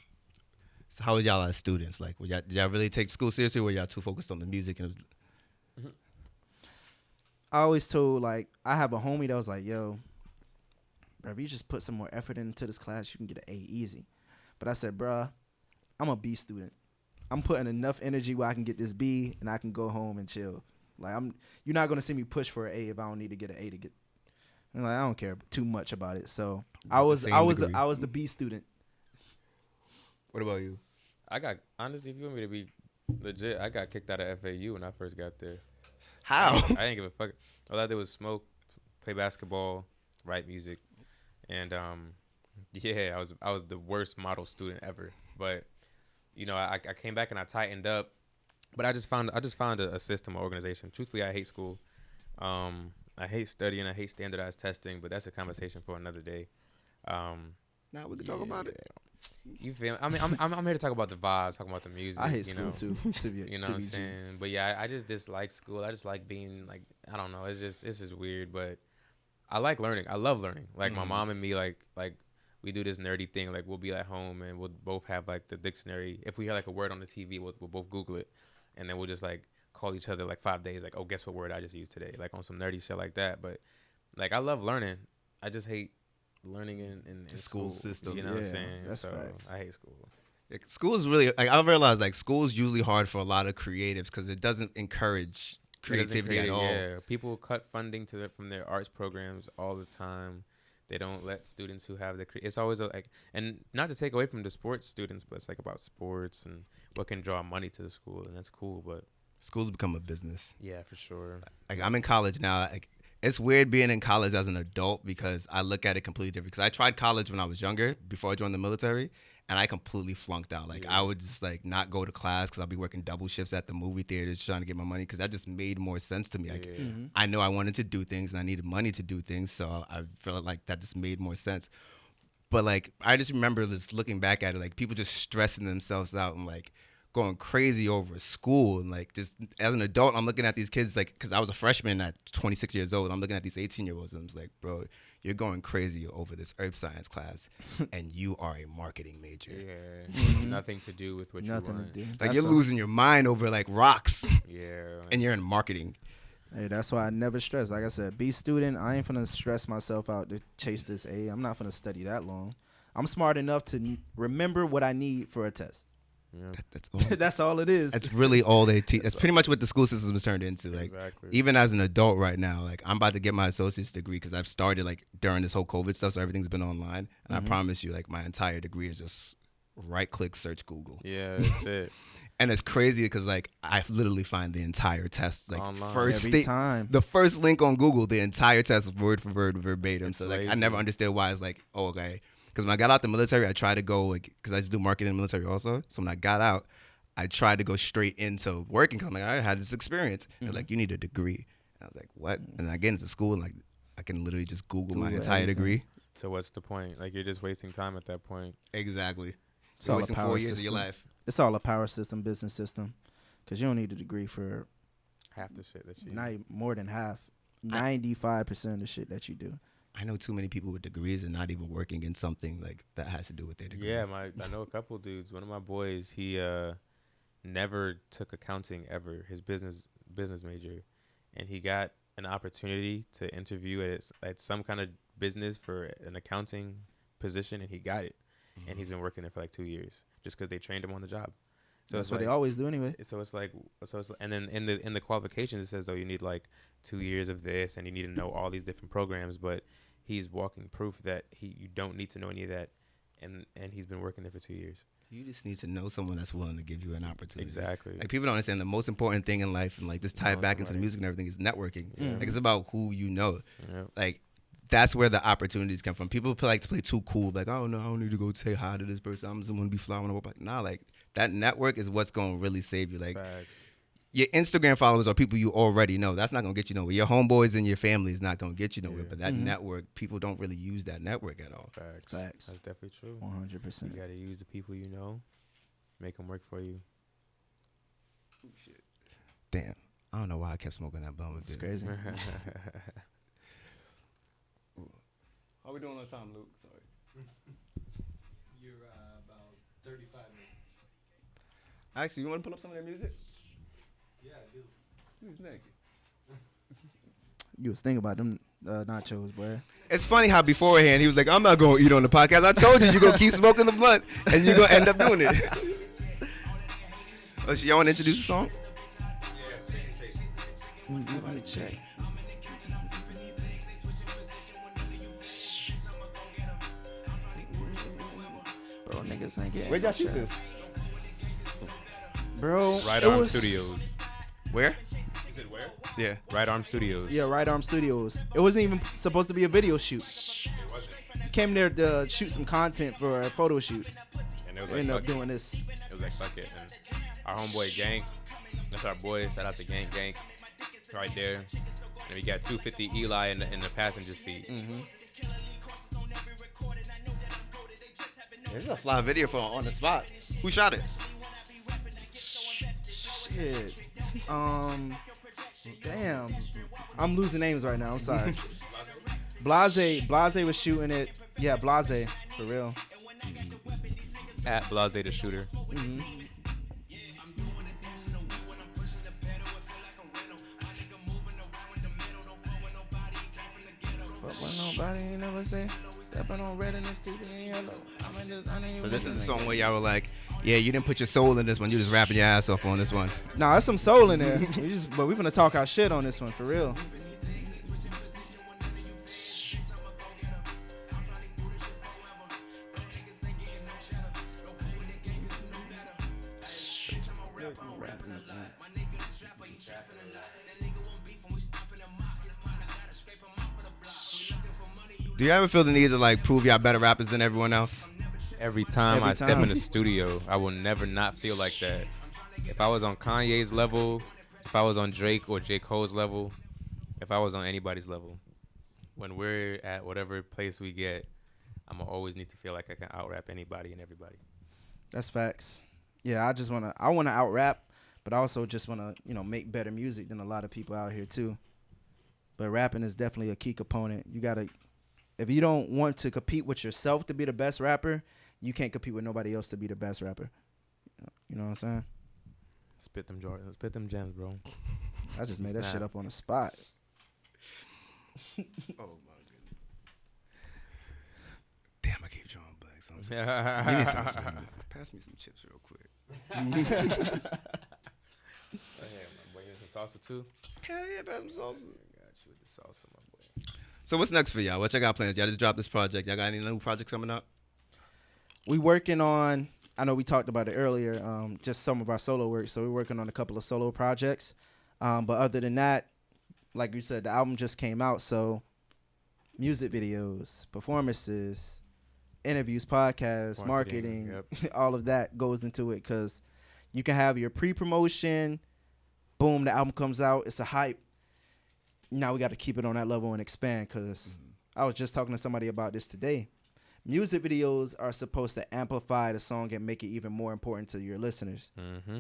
So how was y'all as students? Like, did y'all really take school seriously, or were y'all too focused on the music? And I always told, like, I have a homie that was like, yo, bro, if you just put some more effort into this class, you can get an A easy. But I said, bruh, I'm a B student. I'm putting enough energy where I can get this B and I can go home and chill. Like, you're not gonna see me push for an A if I don't need to get an A to get. I'm like, I don't care too much about it. So I was the B student. What about you? Honestly, if you want me to be legit, I got kicked out of FAU when I first got there. How? I didn't give a fuck. All I did was smoke, play basketball, write music, and yeah, I was the worst model student ever. But you know, I came back and I tightened up, but I just found a system, an organization. Truthfully, I hate school. I hate studying. I hate standardized testing. But that's a conversation for another day. Now we can talk about it. You feel me? I mean, I'm here to talk about the vibes, talking about the music. I hate school too. You know what I'm saying? But yeah, I just dislike school. I just like being like, I don't know. It's just weird. But I like learning. I love learning. Like my mom and me, like we do this nerdy thing. Like we'll be at home and we'll both have like the dictionary. If we hear like a word on the TV, we'll both Google it, and then we'll just like call each other like 5 days. Like, oh, guess what word I just used today? Like on some nerdy shit like that. But like I love learning. I just hate learning in school system. You know what I'm saying? That's so facts. I hate school. Yeah, school is really like I realized like school is usually hard for a lot of creatives because it doesn't encourage creativity at all. Yeah, people cut funding from their arts programs all the time They don't let students who have it's always like, and not to take away from the sports students, but it's like about sports and what can draw money to the school, and that's cool. But Schools become a business. yeah, for sure. Like I'm in college now. Like it's weird being in college as an adult because I look at it completely different. Because I tried college when I was younger before I joined the military, and I completely flunked out. Like I would just like not go to class because I'll be working double shifts at the movie theaters trying to get my money because that just made more sense to me. Like I know I wanted to do things and I needed money to do things, so I felt like that just made more sense. But like I just remember just looking back at it, like people just stressing themselves out and like going crazy over school. And like just as an adult, I'm looking at these kids like, because I was a freshman at 26 years old. I'm looking at these 18-year-olds and I'm just like, bro, you're going crazy over this earth science class and you are a marketing major. Yeah, nothing to do with what you Nothing want. to do. Like you're losing your mind over like rocks Yeah, and you're in marketing. Hey, that's why I never stress. Like I said, be student. I ain't finna stress myself out to chase this A. I'm not finna study that long. I'm smart enough to remember what I need for a test. yeah. That's all. That's all it is. That's really all they teach. That's pretty much what the school system has turned into. Like Exactly. even as an adult right now, like I'm about to get my associate's degree because I've started like during this whole COVID stuff, so everything's been online. And I promise you, like my entire degree is just right click, search Google. Yeah, that's it. And it's crazy because like I literally find the entire test like Online. first Every time. the first link on Google, the entire test is word for word verbatim. It's so like I lazy. never understood why it's like, oh okay. Because when I got out the military, I tried to go like because I used to do marketing in the military also. So when I got out, I tried to go straight into working. 'Cause I'm like, I had this experience. They're like, you need a degree. And I was like, what? And I get into school and like I can literally just Google my Google entire everything. degree. So what's the point? Like you're just wasting time at that point. Exactly. It's You're all a wasting power 4 years of system. your life. It's all a power system, business system. Because you don't need a degree for Half the shit that you. not even more than half. 95% of the shit that you do. I know too many people with degrees and not even working in something like that has to do with their degree. Yeah, I know a couple dudes. One of my boys, he never took accounting ever. His business major, and he got an opportunity to interview at some kind of business for an accounting position, and he got it. And he's been working there for like 2 years just because they trained him on the job. So That's it's what like, they always do anyway. and then in the qualifications it says though you need like 2 years of this and you need to know all these different programs, but he's walking proof that you don't need to know any of that, and he's been working there for 2 years. You just need to know someone that's willing to give you an opportunity. Exactly. Like people don't understand the most important thing in life, and like just tie it Know back into the somebody. music and everything is networking. Yeah. Like it's about who you know. Yeah. Like that's where the opportunities come from. People like to play too cool. Like I don't know, I don't need to go say hi to this person. I'm just gonna be flying over. Like nah, like that network is what's gonna really save you. Like Facts. your Instagram followers are people you already know. That's not gonna get you nowhere. Your homeboys and your family is not gonna get you nowhere. Yeah. But that network, people don't really use that network at all. Facts. Facts. That's definitely true. 100%. You gotta use the people you know, make them work for you. Damn, I don't know why I kept smoking that blunt. It's crazy. How we doing on time, Luke? Sorry. You're about 35 minutes. Actually, you want to pull up some of their music? Yeah, I do. Who's naked? You was thinking about them nachos, boy. It's funny how beforehand he was like, I'm not going to eat on the podcast. I told you, you're going to keep smoking the blunt and you're going to end up doing it. Oh, y'all want to introduce the song? Let me check. Bro, niggas ain't getting Where'd y'all no shoot shot. this? Bro, Right it Arm was- Studios. Where? You said where? Yeah. Right Arm Studios. Yeah, Right Arm Studios. It wasn't even supposed to be a video shoot. It wasn't. Came there to shoot some content for a photo shout. And it was like Ended up fuck it. doing this. It was like fuck it. And our homeboy Gang, that's our boy. Shout out to Gang. Right there. And we got 250 Eli in the passenger seat. This is a fly video for on the spot. Who shot it? Shit. Damn. I'm losing names right now. I'm sorry. Blase was shooting it. Yeah, Blase, for real. At Blase the shooter. Fuck what nobody ain't never say. Stepping on red and it's TV and yellow. So this is the song where y'all were like, yeah, you didn't put your soul in this one. You just rapping your ass off on this one. Nah, there's some soul in there. But we finna talk our shit on this one, for real. Do you ever feel the need to like prove y'all better rappers than everyone else? Every time Every I step time. in the studio, I will never not feel like that. If I was on Kanye's level, if I was on Drake or J. Cole's level, if I was on anybody's level, when we're at whatever place we get, I'm gonna always need to feel like I can out rap anybody and everybody. That's facts. Yeah, I wanna out rap, but I also just wanna, make better music than a lot of people out here too. But rapping is definitely a key component. If you don't want to compete with yourself to be the best rapper, you can't compete with nobody else to be the best rapper. You know what I'm saying? Spit them Jordan, spit them gems, bro. I just made that Snap. shit up on the spot. Oh my goodness. Damn, I keep drawing blanks. I'm sorry. Give me some, pass me some chips real quick. Boy, you want some salsa too? Hell yeah, pass some salsa. Got you with the salsa, my boy. So what's next for y'all? What y'all got plans? Y'all just dropped this project. Y'all got any new projects coming up? We working on, I know we talked about it earlier, just some of our solo work. So we're working on a couple of solo projects. But other than that, like you said, the album just came out. So music videos, performances, interviews, podcasts, marketing, Yep. all of that goes into it, because you can have your pre-promotion, boom, the album comes out, it's a hype. Now we got to keep it on that level and expand, because I was just talking to somebody about this today. Music videos are supposed to amplify the song and make it even more important to your listeners. Mm-hmm.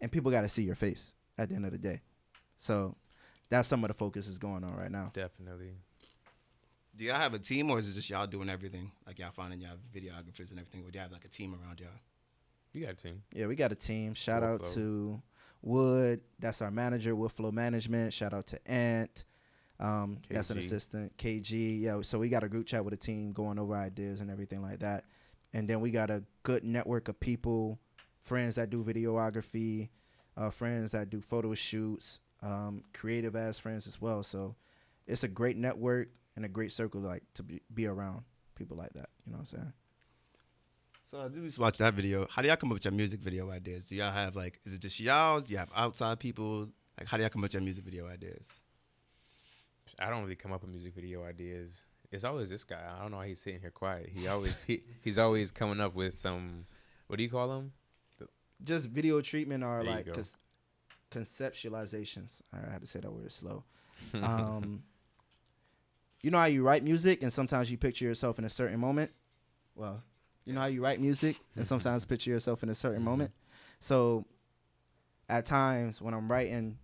And people got to see your face at the end of the day. So that's some of the focus is going on right now. Definitely. Do y'all have a team, or is it just y'all doing everything? Like y'all finding y'all videographers and everything? Or do you have like a team around y'all? You got a team. Yeah, we got a team. Shout Wood out Flow. to Wood. That's our manager, Wood Flow Management. Shout out to Ant. That's an KG. assistant. KG. Yeah, so we got a group chat with a team going over ideas and everything like that. And then we got a good network of people, friends that do videography, friends that do photo shoots, creative ass friends as well. So it's a great network and a great circle like to be around people like that. You know what I'm saying? So I did just watch that video. How do y'all come up with your music video ideas? Do y'all have like, is it just y'all? Do you have outside people? Like, how do y'all come up with your music video ideas? I don't really come up with music video ideas. It's always this guy. I don't know why he's sitting here quiet. He's always coming up with some, what do you call them? Just video treatment or There you like go. conceptualizations. I had to say that word slow. You know how you write music and sometimes you picture yourself in a certain moment? Well, you know how you write music and sometimes picture yourself in a certain moment? So at times when I'm writing,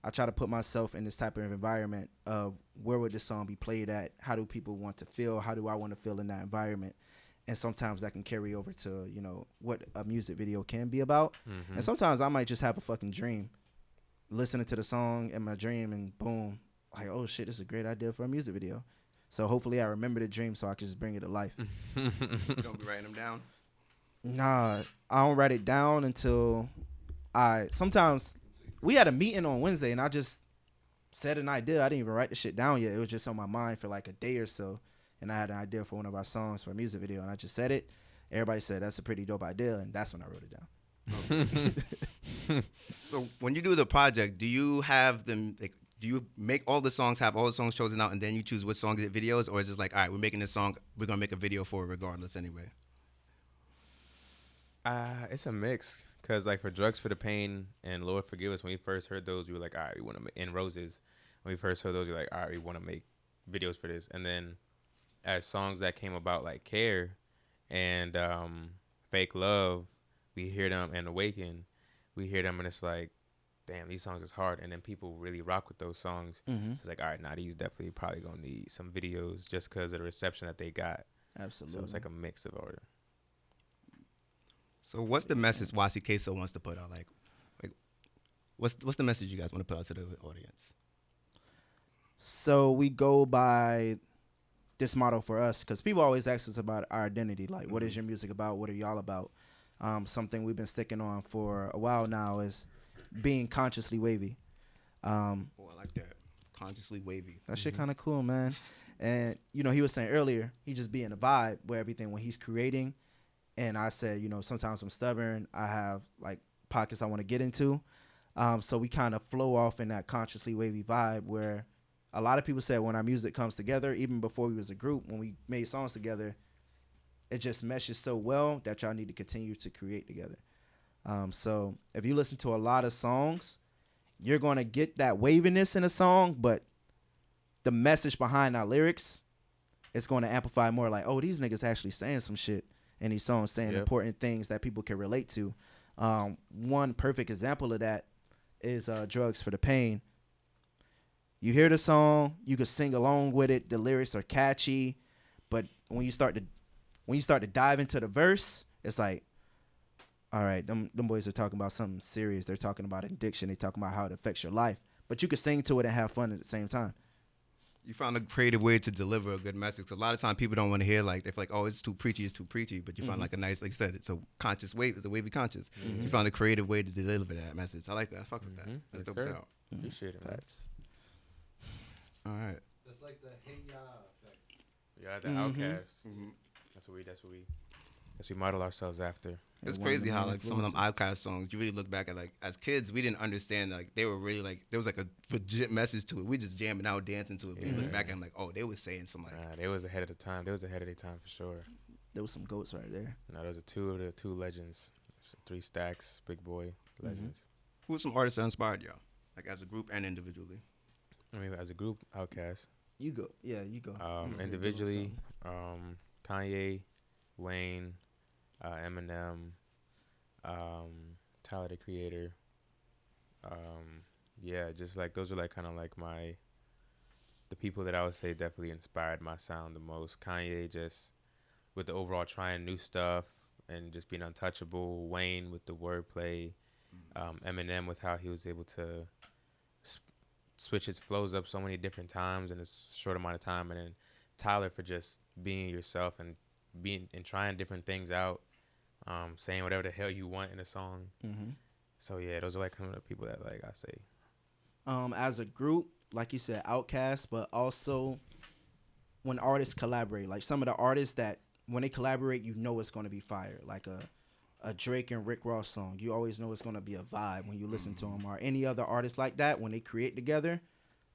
I try to put myself in this type of environment of where would this song be played at? How do people want to feel? How do I want to feel in that environment? And sometimes that can carry over to, what a music video can be about. Mm-hmm. And sometimes I might just have a fucking dream, listening to the song in my dream, and boom, like, oh shit, this is a great idea for a music video. So hopefully I remember the dream so I can just bring it to life. You don't be writing them down? Nah, I don't write it down until sometimes we had a meeting on Wednesday and I just said an idea. I didn't even write the shit down yet. It was just on my mind for like a day or so. And I had an idea for one of our songs for a music video and I just said it. Everybody said that's a pretty dope idea, and that's when I wrote it down. So when you do the project, do you have them like? Do you make all the songs, have all the songs chosen out, and then you choose which songs get videos, or is it just like, all right, we're making this song, we're gonna make a video for it regardless anyway? It's a mix, cause like for Drugs for the Pain and Lord Forgive Us, when we first heard those, we were like, all right, we want to. And Roses, when we first heard those, we were like, all right, we want to make videos for this. And then as songs that came about, like Care and Fake Love, we hear them, and Awaken, we hear them, and it's like, damn, these songs is hard. And then people really rock with those songs. Mm-hmm. It's like, all right, now these definitely probably gonna need some videos just because of the reception that they got. Absolutely. So it's like a mix of order. So what's the message Waasikeso wants to put out? Like what's the message you guys want to put out to the audience? So we go by this motto for us, because people always ask us about our identity. Like, what is your music about? What are y'all about? Something we've been sticking on for a while now is being consciously wavy. Oh, I like that. Consciously wavy. That shit kind of cool, man. And, he was saying earlier, he just be in a vibe where everything when he's creating. And I said, sometimes I'm stubborn. I have, like, pockets I want to get into. So we kind of flow off in that consciously wavy vibe where A lot of people said when our music comes together, even before we was a group, when we made songs together, it just meshes so well that y'all need to continue to create together. So if you listen to a lot of songs, you're going to get that waviness in a song, but the message behind our lyrics, it's going to amplify more like, oh, these niggas actually saying some shit in these songs, saying important things that people can relate to. One perfect example of that is Drugs for the Pain. You hear the song, you can sing along with it. The lyrics are catchy, but when you start to dive into the verse, it's like, all right, them boys are talking about something serious. They're talking about addiction. They're talking about how it affects your life. But you can sing to it and have fun at the same time. You found a creative way to deliver a good message. 'Cause a lot of times people don't want to hear like, they're like, oh, it's too preachy. But you find like a nice, like you said, it's a conscious wave. It's a wavy conscious. You found a creative way to deliver that message. I like that. I fuck with that. That's dope as hell. Appreciate it, man. Facts. All right. That's like the hey ya effect. Yeah, the Outcast. That's what we model ourselves after. It's crazy how like some of them Outkast songs, you really look back at like as kids, we didn't understand like they were really like there was like a legit message to it. We just jamming out, dancing to it. But you look back and like, oh, they was saying some like They was ahead of the time. They was ahead of their time for sure. There was some goats right there. No, those are two legends, 3 Stacks, Big Boy legends. who are some artists that inspired y'all, like as a group and individually? I mean, as a group, Outkast. You go. Yeah, you go. Individually, Kanye, Wayne, Eminem, Tyler the Creator. Yeah, just like those are like kind of like the people that I would say definitely inspired my sound the most. Kanye just with the overall trying new stuff and just being untouchable. Wayne with the wordplay. Eminem with how he was able to switch his flows up so many different times in a short amount of time, and then Tyler for just being yourself and trying different things out, saying whatever the hell you want in a song. So yeah, those are like some of the people that like I say. As a group, like you said, Outkast, but also when artists collaborate, like some of the artists that when they collaborate, you know it's going to be fire. Like a Drake and Rick Ross song, you always know it's going to be a vibe when you listen to them. Or any other artists like that, when they create together.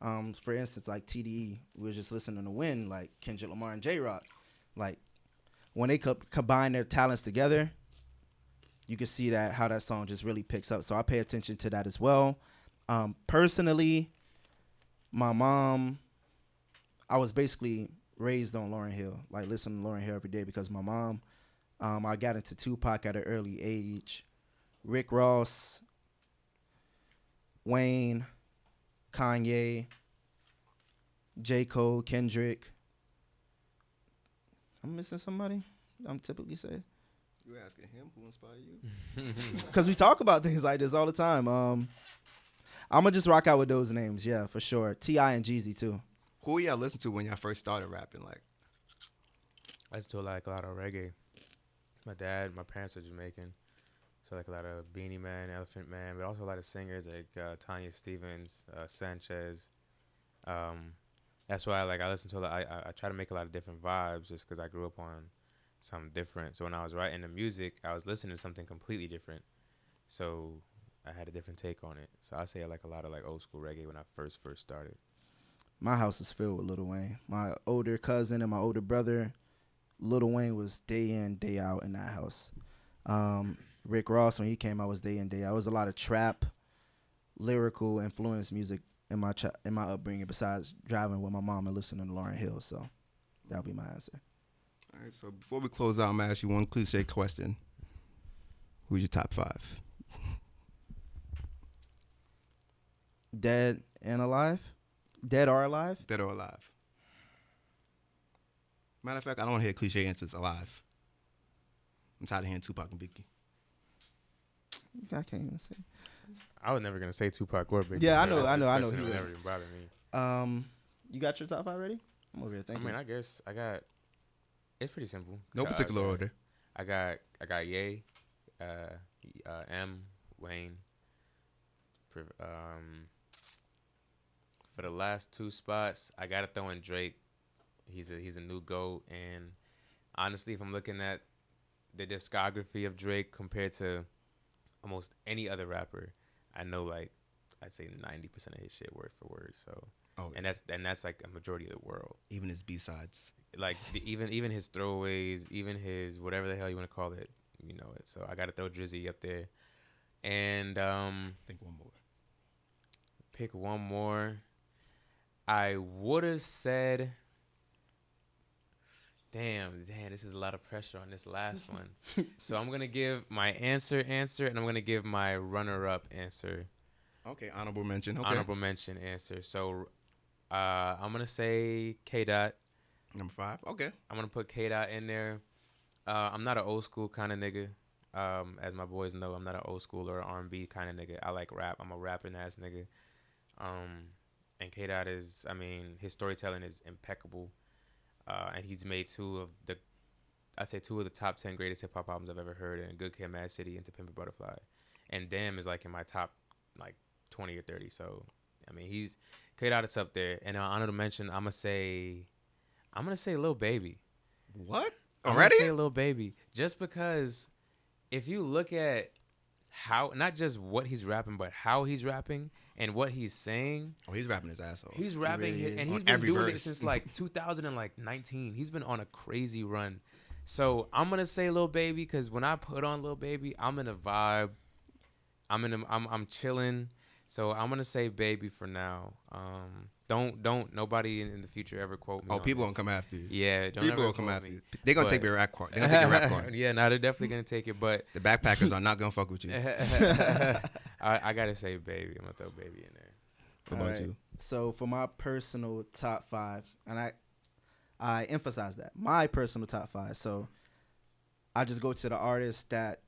For instance, like TDE, we were just listening to Win, like Kendrick Lamar and J-Rock. Like when they combine their talents together, you can see that how that song just really picks up. So I pay attention to that as well. Personally, my mom, I was basically raised on Lauryn Hill, like listening to Lauryn Hill every day because my mom, I got into Tupac at an early age. Rick Ross, Wayne, Kanye, J. Cole, Kendrick. I'm missing somebody? I'm typically say. You asking him who inspired you? Because we talk about things like this all the time. I'm going to just rock out with those names, yeah, for sure. T.I. and Jeezy, too. Who y'all listen to when y'all first started rapping? Like, I listen to like a lot of reggae. My parents are Jamaican, so like a lot of Beanie Man, Elephant Man, but also a lot of singers like Tanya Stevens, Sanchez. That's why I listen to I try to make a lot of different vibes just because I grew up on something different. So when I was writing the music, I was listening to something completely different. So I had a different take on it. So I say I like a lot of like old school reggae when I first started. My house is filled with Lil Wayne. My older cousin and my older brother, Lil Wayne was day in, day out in that house. Rick Ross, when he came out, was day in, day out. It was a lot of trap, lyrical influence music in my upbringing besides driving with my mom and listening to Lauryn Hill. So that'll be my answer. all right. So before we close out, I'm gonna ask you one cliche question. Who's your top 5? Dead and alive? Dead or alive? Dead or alive? Matter of fact, I don't want to hear cliche answers. Alive. I'm tired of hearing Tupac and Biggie. I can't even say. I was never gonna say Tupac or Biggie. Yeah, I so know. this He question was. never even bothered me. You got your top 5 ready? I'm over here thinking. I mean, I guess I got. It's pretty simple. No particular order. I got Ye, M, Wayne. For the last 2 spots, I gotta throw in Drake. He's a new GOAT, and honestly, if I'm looking at the discography of Drake compared to almost any other rapper, I know like I'd say 90% of his shit word for word. So Oh, and that's like a majority of the world. even his B-sides. Like even his throwaways, even his whatever the hell you want to call it, you know it. So I got to throw Drizzy up there, and I think one more. pick one more. I would have said, damn, this is a lot of pressure on this last one. So I'm gonna give my answer, and I'm gonna give my runner-up answer. Okay, honorable mention. Okay. Honorable mention answer. So I'm gonna say K Dot. Number 5. Okay. I'm gonna put K Dot in there. I'm not an old school kind of nigga. As my boys know, I'm not an old school or R&B kind of nigga. I like rap. I'm a rapping ass nigga. And K Dot is, I mean, his storytelling is impeccable. And he's made two of the top 10 greatest hip hop albums I've ever heard. And Good Kid, Mad City, and To Pimp a Butterfly. And Damn is like in my top like 20 or 30. So I mean, K Dot is up there. And honorable mention, I'm gonna say Lil Baby. What? I'm Already? gonna say Lil Baby, just because if you look at how, not just what he's rapping, but how he's rapping and what he's saying. Oh, he's rapping his asshole. He's rapping, really is. and On he's been every doing it verse. since like 2019. He's been on a crazy run. So I'm gonna say Lil Baby because when I put on Lil Baby, I'm in a vibe. I'm chilling. So I'm gonna say Baby for now. Don't nobody in the future ever quote me. Oh, on people this. gonna come after you. Yeah, don't People ever will come quote after me. you. They're gonna take But- your rap card. They're gonna take your rap card. Yeah, no, they're definitely gonna take it. But The backpackers are not gonna fuck with you. I gotta say Baby. I'm gonna throw Baby in there. What about Alright. you? So for my personal top 5, and I emphasize that my personal top 5. So I just go to the artists that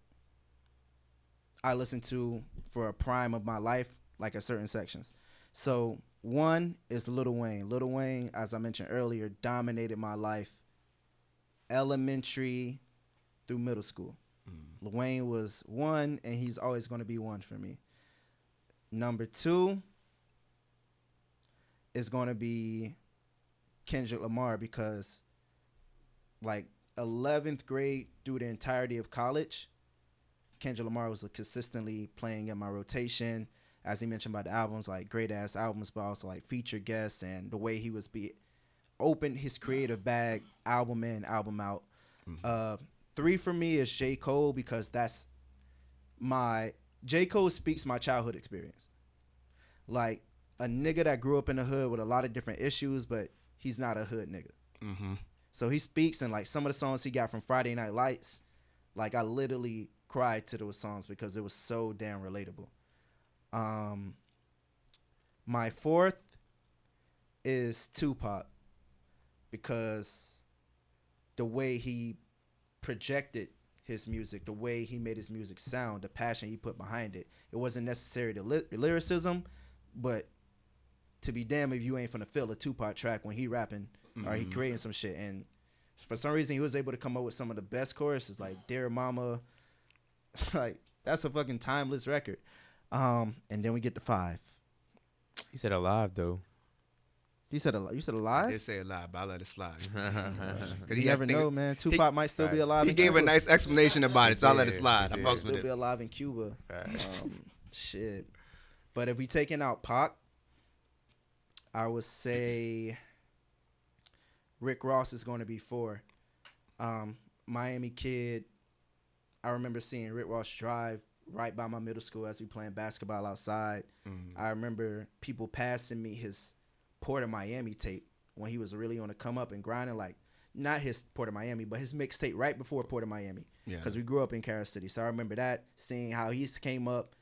I listen to for a prime of my life, like at certain sections. So one is Lil Wayne. Lil Wayne, as I mentioned earlier, dominated my life, elementary through middle school. Lil Wayne was one, and he's always going to be one for me. Number 2 is going to be Kendrick Lamar, because like 11th grade through the entirety of college, Kendrick Lamar was consistently playing in my rotation. As he mentioned about the albums, like great ass albums, but also like featured guests, and the way he was opened his creative bag, album in, album out. 3 for me is J. Cole, because that's J. Cole speaks my childhood experience. Like a nigga that grew up in the hood with a lot of different issues, but he's not a hood nigga. Mm-hmm. So he speaks, and like some of the songs he got from Friday Night Lights, like I literally cried to those songs because it was so damn relatable. My 4th is Tupac, because the way he projected his music, the way he made his music sound, the passion he put behind it. It wasn't necessarily the lyricism, but to be damned if you ain't finna feel a Tupac track when he rapping or he creating some shit. And for some reason, he was able to come up with some of the best choruses, like Dear Mama. Like, that's a fucking timeless record. And then we get to 5. He said alive though. You said I alive? did say a lie, but I let it slide. You never know, man. Tupac might still be alive. He in gave a Cuba. nice explanation about it, so I let it slide. I Yeah. fucks Still with be it. alive in Cuba. Shit. But if we taking out Pac, I would say Rick Ross is going to be 4. Miami Kid. I remember seeing Rick Ross drive right by my middle school as we playing basketball outside. I remember people passing me his Port of Miami tape when he was really on the come up and grinding, like not his Port of Miami, but his mixtape right before Port of Miami. Yeah. Because we grew up in Carol City. So I remember that, seeing how he came up,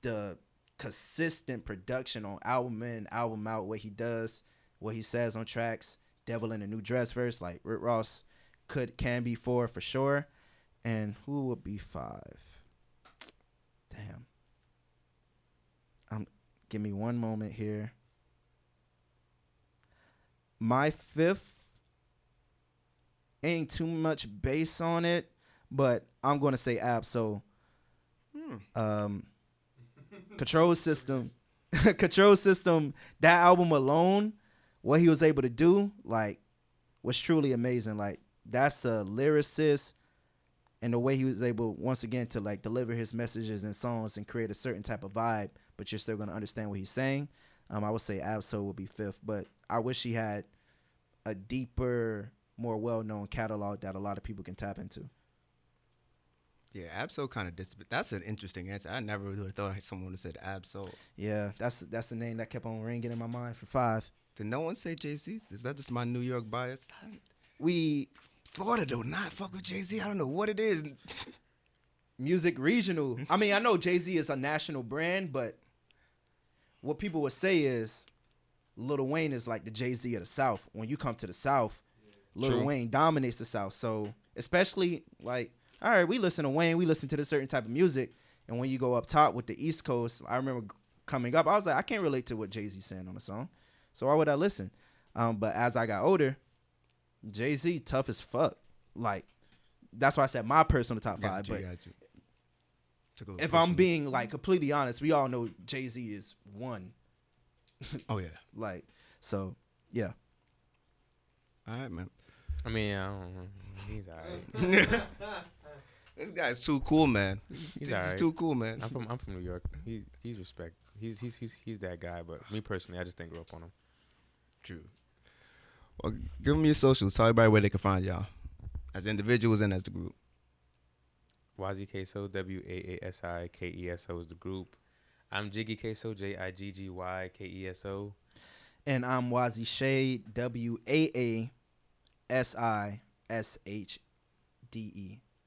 the consistent production on album in, album out, what he does, what he says on tracks, Devil in a New Dress verse, like Rick Ross can be 4 for sure. And who would be 5? Damn. Give me one moment here. My 5th ain't too much bass on it, but I'm gonna say Absol. Control System. Control System, that album alone, what he was able to do, like, was truly amazing. Like, that's a lyricist, and the way he was able, once again, to like deliver his messages and songs and create a certain type of vibe, but you're still gonna understand what he's saying. I would say Absol would be fifth, but I wish he had a deeper, more well-known catalog that a lot of people can tap into. Yeah, Absol kind of that's an interesting answer. I never would have thought someone would have said Absol. Yeah, that's the name that kept on ringing in my mind for 5. Did no one say Jay-Z? Is that just my New York bias? Florida do not fuck with Jay-Z. I don't know what it is. Music regional. I mean, I know Jay-Z is a national brand, but what people would say is Lil Wayne is like the Jay-Z of the South. When you come to the South, Lil Wayne dominates the South. So especially like, all right, we listen to Wayne, we listen to this certain type of music. And when you go up top with the East Coast, I remember coming up, I was like, I can't relate to what Jay-Z's saying on the song. So why would I listen? But as I got older, Jay-Z tough as fuck. Like, that's why I said my personal top 5. But if I'm being like completely honest, we all know Jay-Z is one. Oh yeah. Like, so yeah. All right, man. I mean, I don't know. He's alright. This guy's too cool, man. He's alright. Too cool, man. I'm from New York. He's respect. He's that guy. But me personally, I just didn't grow up on him. True. Well, give them your socials. Tell everybody where they can find y'all, as individuals and as the group. Waasikeso, Waasikeso is the group. I'm Jiggy Keso, JiggykYkeso. And I'm Waasishade, Waasishde.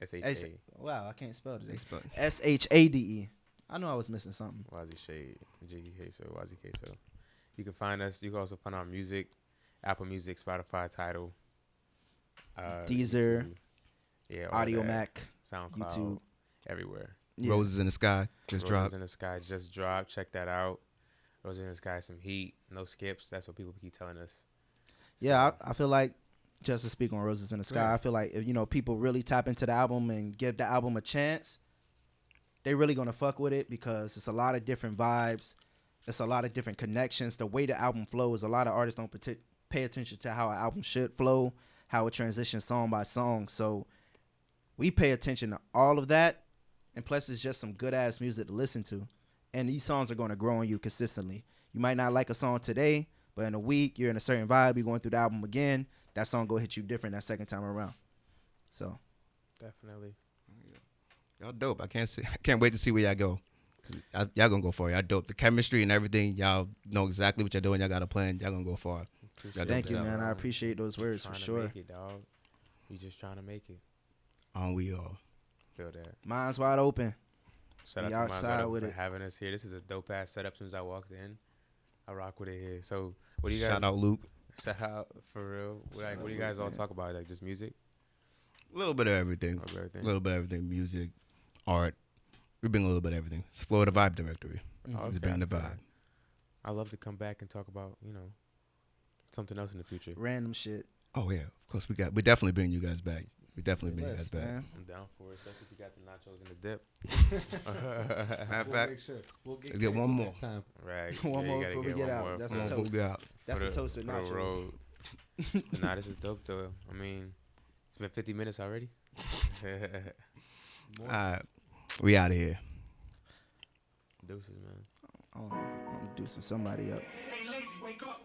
Shade. Wow, I can't spell today. Spell. Shade. I knew I was missing something. Waasishade, Jiggy Keso, Waasikeso. You can find us. You can also find our music, Apple Music, Spotify, Tidal, Deezer, YouTube. Yeah, Audio Mac, SoundCloud, YouTube, everywhere. Yeah. Roses in the Sky just Roses dropped. in the Sky just dropped. Check that out. Roses in the Sky, some heat, no skips. That's what people keep telling us. Yeah, I feel like, just to speak on Roses in the Sky, I feel like if people really tap into the album and give the album a chance, they really gonna fuck with it because it's a lot of different vibes. It's a lot of different connections. The way the album flows, a lot of artists don't pay attention to how an album should flow, how it transitions song by song. So we pay attention to all of that, and plus it's just some good ass music to listen to. And these songs are going to grow on you consistently. You might not like a song today, but in a week you're in a certain vibe. You're going through the album again. That song go hit you different that second time around. So Definitely. Y'all dope. I can't wait to see where y'all go. Y'all gonna go far. Y'all dope. The chemistry and everything. Y'all know exactly what y'all doing. Y'all got a plan. Y'all gonna go far. Thank you, man. I appreciate those words for sure. Make it, dog. We just trying to make it. We all. Feel that. Mine's wide open. Shout We out to outside my with for it. having us here. This is a dope ass setup. Since I walked in, I rock with it here. So, what do you guys? Shout out Luke. Shout out for real. What do you guys all talk about? Like just music? A little bit of everything. A little bit of everything. Music, art. We bring a little bit of everything. It's Florida Vibe Directory. It's bringing the vibe. I love to come back and talk about something else in the future. Random shit. Oh yeah, of course we definitely bring you guys back. We definitely bring you guys back. Man. I'm down for it, especially if you got the nachos and the dip. Matter of We'll fact, make sure. We'll let's get one Queso more. next time. Right. One you more gotta before we get get one out. more. That's Come a on, toast. we out. That's For a the- toast with for the nachos. road. Nah, this is dope though. I mean, it's been 50 minutes already. All right, we out of here. Deuces, man. I'm deucing somebody up. Hey, lazy, wake up.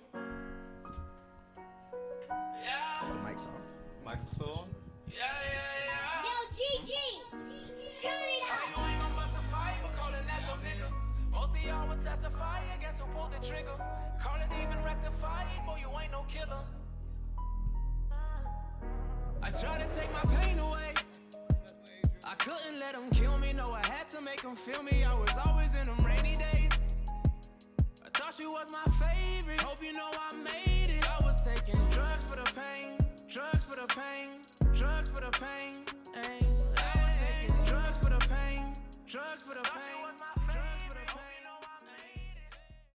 The mic's off. Mike's still on. Yo, GG! Turn it up! You ain't gon' bust a fight, but call it natural nigga. Most of y'all will testify against who pulled the trigger. Call it even rectify it, boy, you ain't no killer. I tried to take my pain away. I couldn't let them kill me, no, I had to make them feel me. I was always in them rainy days. I thought she was my favorite. Hope you know I made it. I was taking drugs for the pain, drugs for the pain, drugs for the pain.